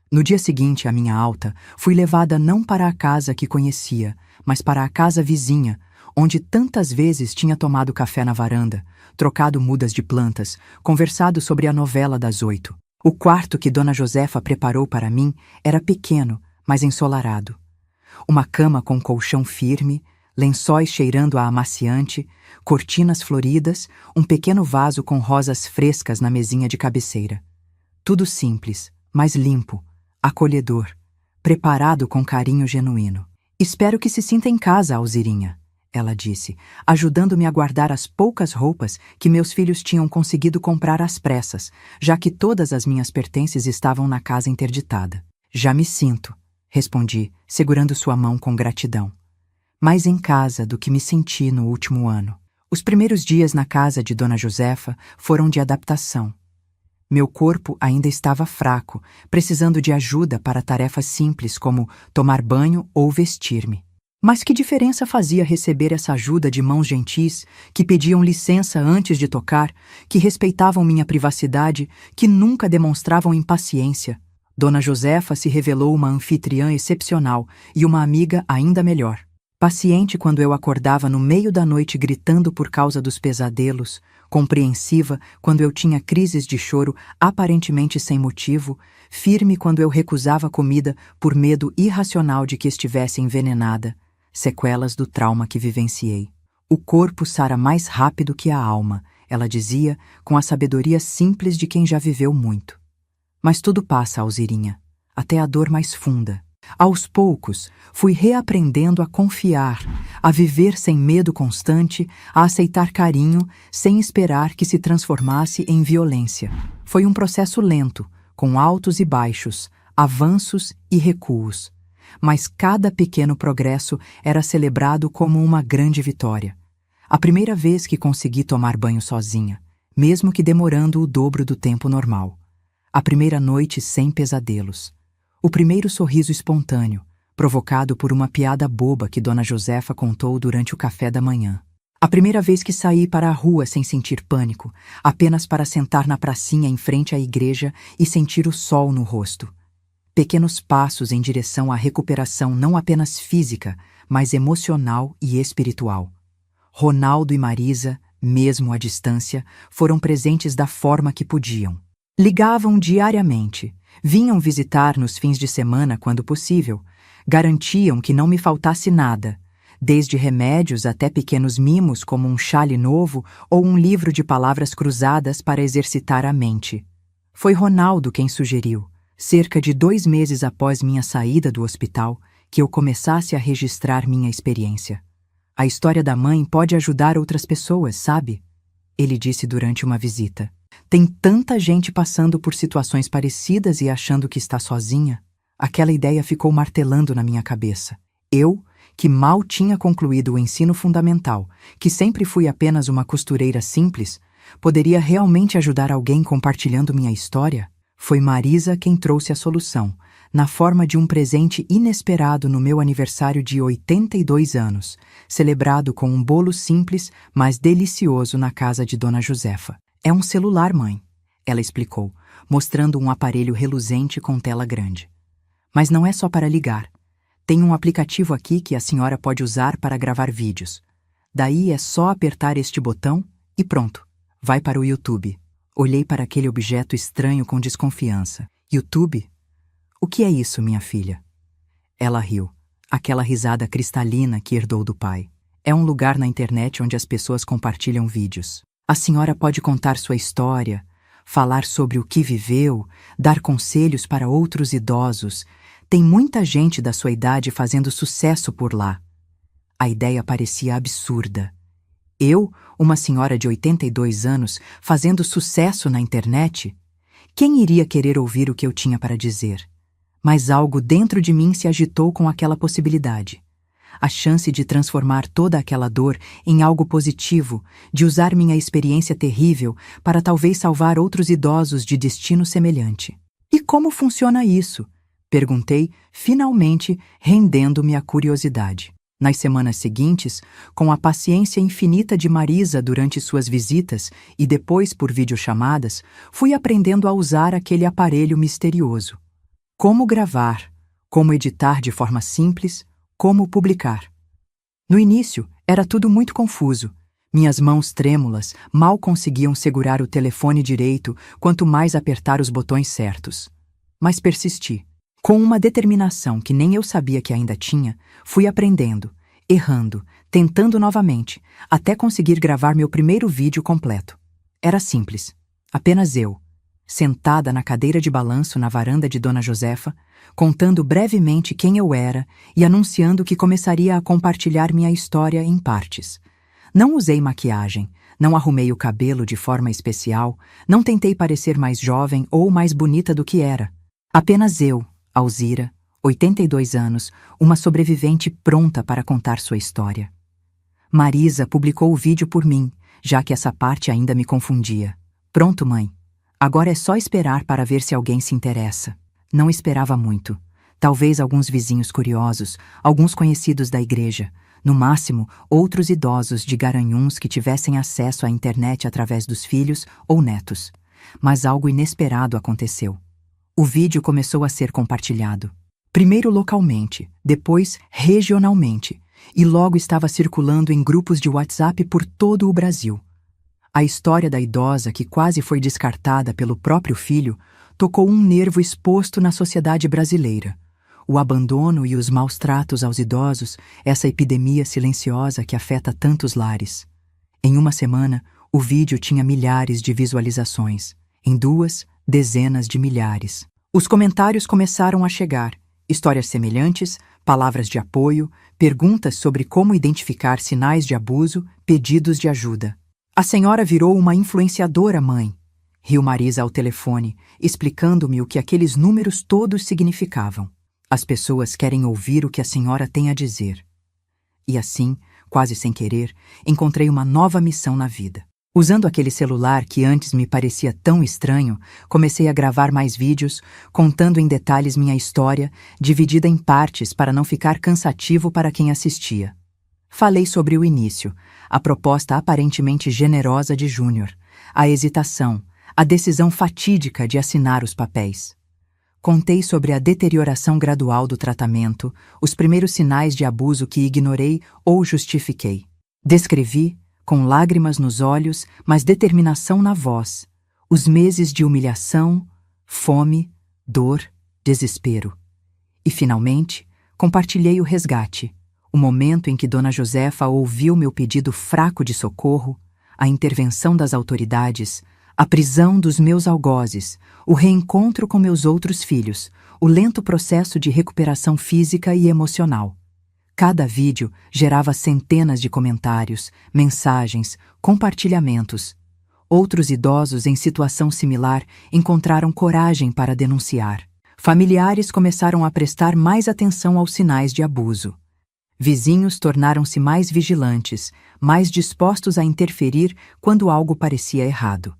No dia seguinte à minha alta, fui levada não para a casa que conhecia, mas para a casa vizinha, onde tantas vezes tinha tomado café na varanda, trocado mudas de plantas, conversado sobre a novela das 8. O quarto que Dona Josefa preparou para mim era pequeno, mas ensolarado. Uma cama com colchão firme, lençóis cheirando a amaciante, cortinas floridas, um pequeno vaso com rosas frescas na mesinha de cabeceira. Tudo simples, mas limpo, acolhedor, preparado com carinho genuíno. Espero que se sinta em casa, Alzirinha, ela disse, ajudando-me a guardar as poucas roupas que meus filhos tinham conseguido comprar às pressas, já que todas as minhas pertences estavam na casa interditada. Já me sinto, respondi, segurando sua mão com gratidão. Mais em casa do que me senti no último ano. Os primeiros dias na casa de Dona Josefa foram de adaptação. Meu corpo ainda estava fraco, precisando de ajuda para tarefas simples como tomar banho ou vestir-me. Mas que diferença fazia receber essa ajuda de mãos gentis, que pediam licença antes de tocar, que respeitavam minha privacidade, que nunca demonstravam impaciência. Dona Josefa se revelou uma anfitriã excepcional e uma amiga ainda melhor. Paciente quando eu acordava no meio da noite gritando por causa dos pesadelos, compreensiva quando eu tinha crises de choro aparentemente sem motivo, firme quando eu recusava comida por medo irracional de que estivesse envenenada, sequelas do trauma que vivenciei. O corpo sara mais rápido que a alma, ela dizia com a sabedoria simples de quem já viveu muito. Mas tudo passa, Alzirinha, até a dor mais funda. Aos poucos, fui reaprendendo a confiar, a viver sem medo constante, a aceitar carinho, sem esperar que se transformasse em violência. Foi um processo lento, com altos e baixos, avanços e recuos. Mas cada pequeno progresso era celebrado como uma grande vitória. A primeira vez que consegui tomar banho sozinha, mesmo que demorando o dobro do tempo normal. A primeira noite sem pesadelos. O primeiro sorriso espontâneo, provocado por uma piada boba que Dona Josefa contou durante o café da manhã. A primeira vez que saí para a rua sem sentir pânico, apenas para sentar na pracinha em frente à igreja e sentir o sol no rosto. Pequenos passos em direção à recuperação não apenas física, mas emocional e espiritual. Ronaldo e Marisa, mesmo à distância, foram presentes da forma que podiam. Ligavam diariamente. Vinham visitar nos fins de semana quando possível, garantiam que não me faltasse nada, desde remédios até pequenos mimos como um chale novo ou um livro de palavras cruzadas para exercitar a mente. Foi Ronaldo quem sugeriu, cerca de 2 meses após minha saída do hospital, que eu começasse a registrar minha experiência. A história da mãe pode ajudar outras pessoas, sabe? Ele disse durante uma visita. Tem tanta gente passando por situações parecidas e achando que está sozinha. Aquela ideia ficou martelando na minha cabeça. Eu, que mal tinha concluído o ensino fundamental, que sempre fui apenas uma costureira simples, poderia realmente ajudar alguém compartilhando minha história? Foi Marisa quem trouxe a solução, na forma de um presente inesperado no meu aniversário de 82 anos, celebrado com um bolo simples, mas delicioso na casa de Dona Josefa. É um celular, mãe, ela explicou, mostrando um aparelho reluzente com tela grande. Mas não é só para ligar. Tem um aplicativo aqui que a senhora pode usar para gravar vídeos. Daí é só apertar este botão e pronto, vai para o YouTube. Olhei para aquele objeto estranho com desconfiança. YouTube? O que é isso, minha filha? Ela riu, aquela risada cristalina que herdou do pai. É um lugar na internet onde as pessoas compartilham vídeos. A senhora pode contar sua história, falar sobre o que viveu, dar conselhos para outros idosos. Tem muita gente da sua idade fazendo sucesso por lá. A ideia parecia absurda. Eu, uma senhora de 82 anos, fazendo sucesso na internet? Quem iria querer ouvir o que eu tinha para dizer? Mas algo dentro de mim se agitou com aquela possibilidade. A chance de transformar toda aquela dor em algo positivo, de usar minha experiência terrível para talvez salvar outros idosos de destino semelhante. E como funciona isso? Perguntei, finalmente rendendo-me à curiosidade. Nas semanas seguintes, com a paciência infinita de Marisa durante suas visitas e depois por videochamadas, fui aprendendo a usar aquele aparelho misterioso. Como gravar, como editar de forma simples, como publicar. No início, era tudo muito confuso. Minhas mãos trêmulas mal conseguiam segurar o telefone direito, quanto mais apertar os botões certos. Mas persisti. Com uma determinação que nem eu sabia que ainda tinha, fui aprendendo, errando, tentando novamente, até conseguir gravar meu primeiro vídeo completo. Era simples. Apenas eu, sentada na cadeira de balanço na varanda de Dona Josefa, contando brevemente quem eu era e anunciando que começaria a compartilhar minha história em partes. Não usei maquiagem, não arrumei o cabelo de forma especial, não tentei parecer mais jovem ou mais bonita do que era. Apenas eu, Alzira, 82 anos, uma sobrevivente pronta para contar sua história. Marisa publicou o vídeo por mim, já que essa parte ainda me confundia. Pronto, mãe. Agora é só esperar para ver se alguém se interessa. Não esperava muito. Talvez alguns vizinhos curiosos, alguns conhecidos da igreja, no máximo, outros idosos de Garanhuns que tivessem acesso à internet através dos filhos ou netos. Mas algo inesperado aconteceu. O vídeo começou a ser compartilhado. Primeiro localmente, depois regionalmente, e logo estava circulando em grupos de WhatsApp por todo o Brasil. A história da idosa que quase foi descartada pelo próprio filho tocou um nervo exposto na sociedade brasileira. O abandono e os maus tratos aos idosos, essa epidemia silenciosa que afeta tantos lares. Em uma semana, o vídeo tinha milhares de visualizações. Em 2, dezenas de milhares. Os comentários começaram a chegar. Histórias semelhantes, palavras de apoio, perguntas sobre como identificar sinais de abuso, pedidos de ajuda. A senhora virou uma influenciadora, mãe. Riu Marisa ao telefone, explicando-me o que aqueles números todos significavam. As pessoas querem ouvir o que a senhora tem a dizer. E assim, quase sem querer, encontrei uma nova missão na vida. Usando aquele celular que antes me parecia tão estranho, comecei a gravar mais vídeos, contando em detalhes minha história, dividida em partes para não ficar cansativo para quem assistia. Falei sobre o início, a proposta aparentemente generosa de Júnior, a hesitação, a decisão fatídica de assinar os papéis. Contei sobre a deterioração gradual do tratamento, os primeiros sinais de abuso que ignorei ou justifiquei. Descrevi, com lágrimas nos olhos, mas determinação na voz, os meses de humilhação, fome, dor, desespero. E, finalmente, compartilhei o resgate, o momento em que Dona Josefa ouviu meu pedido fraco de socorro, a intervenção das autoridades, a prisão dos meus algozes, o reencontro com meus outros filhos, o lento processo de recuperação física e emocional. Cada vídeo gerava centenas de comentários, mensagens, compartilhamentos. Outros idosos em situação similar encontraram coragem para denunciar. Familiares começaram a prestar mais atenção aos sinais de abuso. Vizinhos tornaram-se mais vigilantes, mais dispostos a interferir quando algo parecia errado.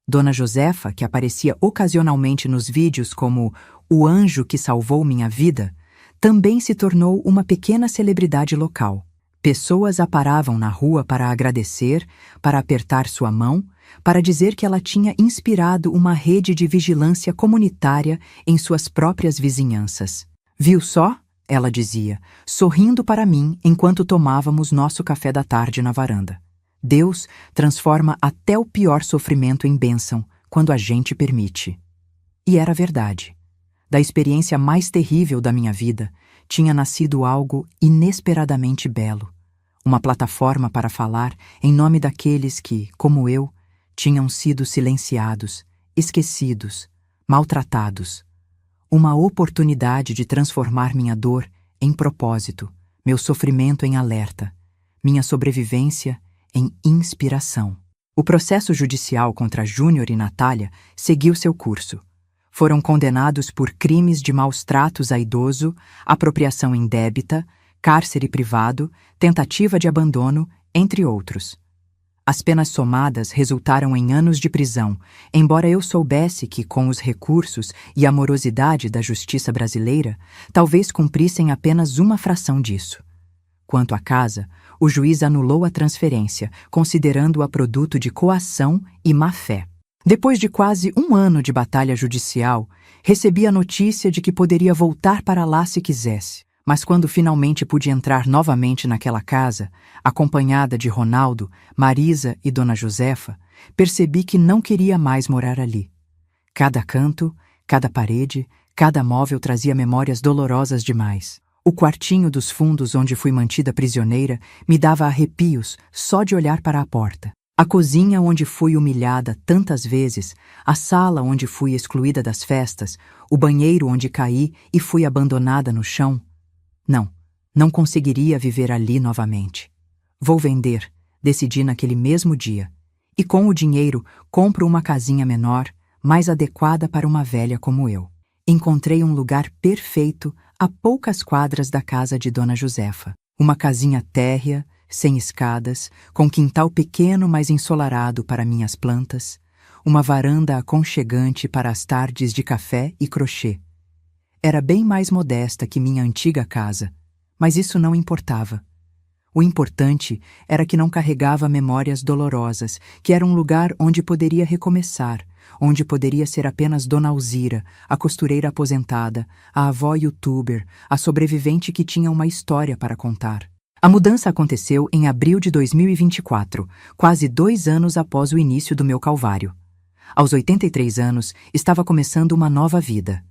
Dona Josefa, que aparecia ocasionalmente nos vídeos como o anjo que salvou minha vida, também se tornou uma pequena celebridade local. Pessoas a paravam na rua para agradecer, para apertar sua mão, para dizer que ela tinha inspirado uma rede de vigilância comunitária em suas próprias vizinhanças. Viu só? Ela dizia, sorrindo para mim enquanto tomávamos nosso café da tarde na varanda. Deus transforma até o pior sofrimento em bênção quando a gente permite. E era verdade. Da experiência mais terrível da minha vida, tinha nascido algo inesperadamente belo. Uma plataforma para falar em nome daqueles que, como eu, tinham sido silenciados, esquecidos, maltratados. Uma oportunidade de transformar minha dor em propósito, meu sofrimento em alerta, minha sobrevivência em inspiração. O processo judicial contra Júnior e Natália seguiu seu curso. Foram condenados por crimes de maus tratos a idoso, apropriação indébita, cárcere privado, tentativa de abandono, entre outros. As penas somadas resultaram em anos de prisão, embora eu soubesse que, com os recursos e a morosidade da justiça brasileira, talvez cumprissem apenas uma fração disso. Quanto à casa, o juiz anulou a transferência, considerando-a produto de coação e má-fé. Depois de quase um ano de batalha judicial, recebi a notícia de que poderia voltar para lá se quisesse. Mas quando finalmente pude entrar novamente naquela casa, acompanhada de Ronaldo, Marisa e Dona Josefa, percebi que não queria mais morar ali. Cada canto, cada parede, cada móvel trazia memórias dolorosas demais. O quartinho dos fundos onde fui mantida prisioneira me dava arrepios só de olhar para a porta. A cozinha onde fui humilhada tantas vezes, a sala onde fui excluída das festas, o banheiro onde caí e fui abandonada no chão. Não conseguiria viver ali novamente. Vou vender, decidi naquele mesmo dia. E com o dinheiro, compro uma casinha menor, mais adequada para uma velha como eu. Encontrei um lugar perfeito a poucas quadras da casa de Dona Josefa. Uma casinha térrea, sem escadas, com quintal pequeno mas ensolarado para minhas plantas, uma varanda aconchegante para as tardes de café e crochê. Era bem mais modesta que minha antiga casa, mas isso não importava. O importante era que não carregava memórias dolorosas, que era um lugar onde poderia recomeçar, onde poderia ser apenas Dona Alzira, a costureira aposentada, a avó youtuber, a sobrevivente que tinha uma história para contar. A mudança aconteceu em abril de 2024, quase 2 anos após o início do meu calvário. Aos 83 anos, estava começando uma nova vida.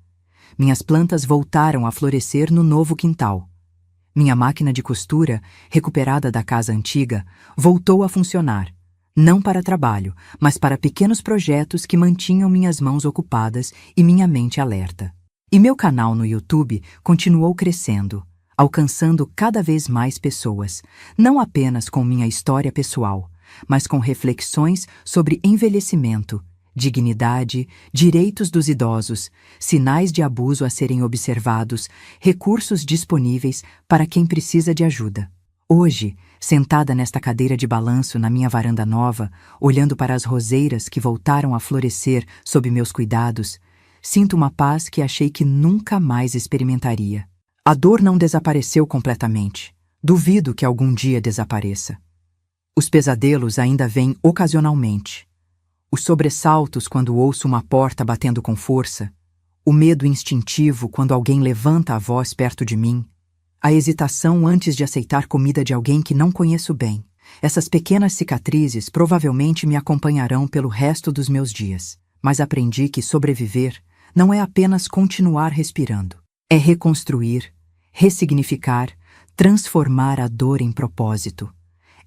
Minhas plantas voltaram a florescer no novo quintal. Minha máquina de costura, recuperada da casa antiga, voltou a funcionar, não para trabalho, mas para pequenos projetos que mantinham minhas mãos ocupadas e minha mente alerta. E meu canal no YouTube continuou crescendo, alcançando cada vez mais pessoas, não apenas com minha história pessoal, mas com reflexões sobre envelhecimento, dignidade, direitos dos idosos, sinais de abuso a serem observados, recursos disponíveis para quem precisa de ajuda. Hoje, sentada nesta cadeira de balanço na minha varanda nova, olhando para as roseiras que voltaram a florescer sob meus cuidados, sinto uma paz que achei que nunca mais experimentaria. A dor não desapareceu completamente. Duvido que algum dia desapareça. Os pesadelos ainda vêm ocasionalmente. Os sobressaltos quando ouço uma porta batendo com força, o medo instintivo quando alguém levanta a voz perto de mim, a hesitação antes de aceitar comida de alguém que não conheço bem. Essas pequenas cicatrizes provavelmente me acompanharão pelo resto dos meus dias, mas aprendi que sobreviver não é apenas continuar respirando, é reconstruir, ressignificar, transformar a dor em propósito.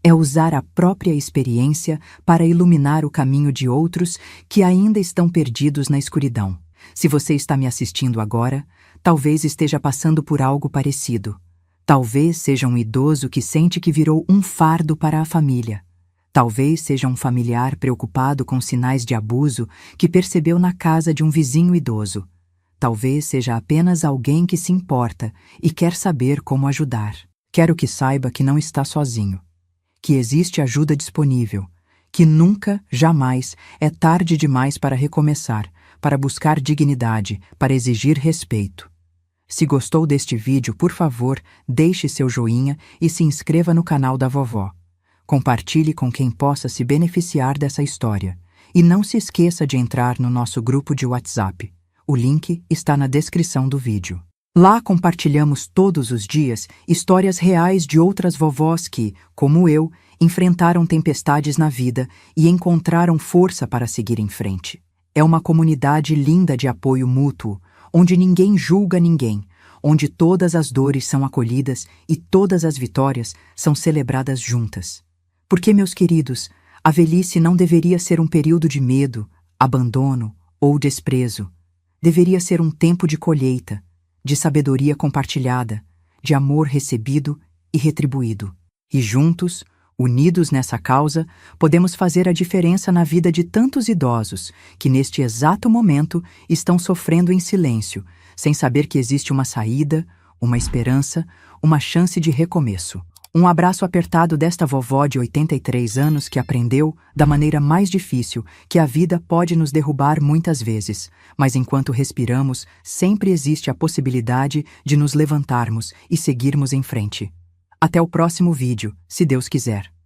É usar a própria experiência para iluminar o caminho de outros que ainda estão perdidos na escuridão. Se você está me assistindo agora, talvez esteja passando por algo parecido. Talvez seja um idoso que sente que virou um fardo para a família. Talvez seja um familiar preocupado com sinais de abuso que percebeu na casa de um vizinho idoso. Talvez seja apenas alguém que se importa e quer saber como ajudar. Quero que saiba que não está sozinho, que existe ajuda disponível, que nunca, jamais, é tarde demais para recomeçar, para buscar dignidade, para exigir respeito. Se gostou deste vídeo, por favor, deixe seu joinha e se inscreva no canal da vovó. Compartilhe com quem possa se beneficiar dessa história. E não se esqueça de entrar no nosso grupo de WhatsApp. O link está na descrição do vídeo. Lá compartilhamos todos os dias histórias reais de outras vovós que, como eu, enfrentaram tempestades na vida e encontraram força para seguir em frente. É uma comunidade linda de apoio mútuo, onde ninguém julga ninguém, onde todas as dores são acolhidas e todas as vitórias são celebradas juntas. Porque, meus queridos, a velhice não deveria ser um período de medo, abandono ou desprezo. Deveria ser um tempo de colheita, de sabedoria compartilhada, de amor recebido e retribuído. E juntos, unidos nessa causa, podemos fazer a diferença na vida de tantos idosos que neste exato momento estão sofrendo em silêncio, sem saber que existe uma saída, uma esperança, uma chance de recomeço. Um abraço apertado desta vovó de 83 anos que aprendeu, da maneira mais difícil, que a vida pode nos derrubar muitas vezes, mas enquanto respiramos, sempre existe a possibilidade de nos levantarmos e seguirmos em frente. Até o próximo vídeo, se Deus quiser.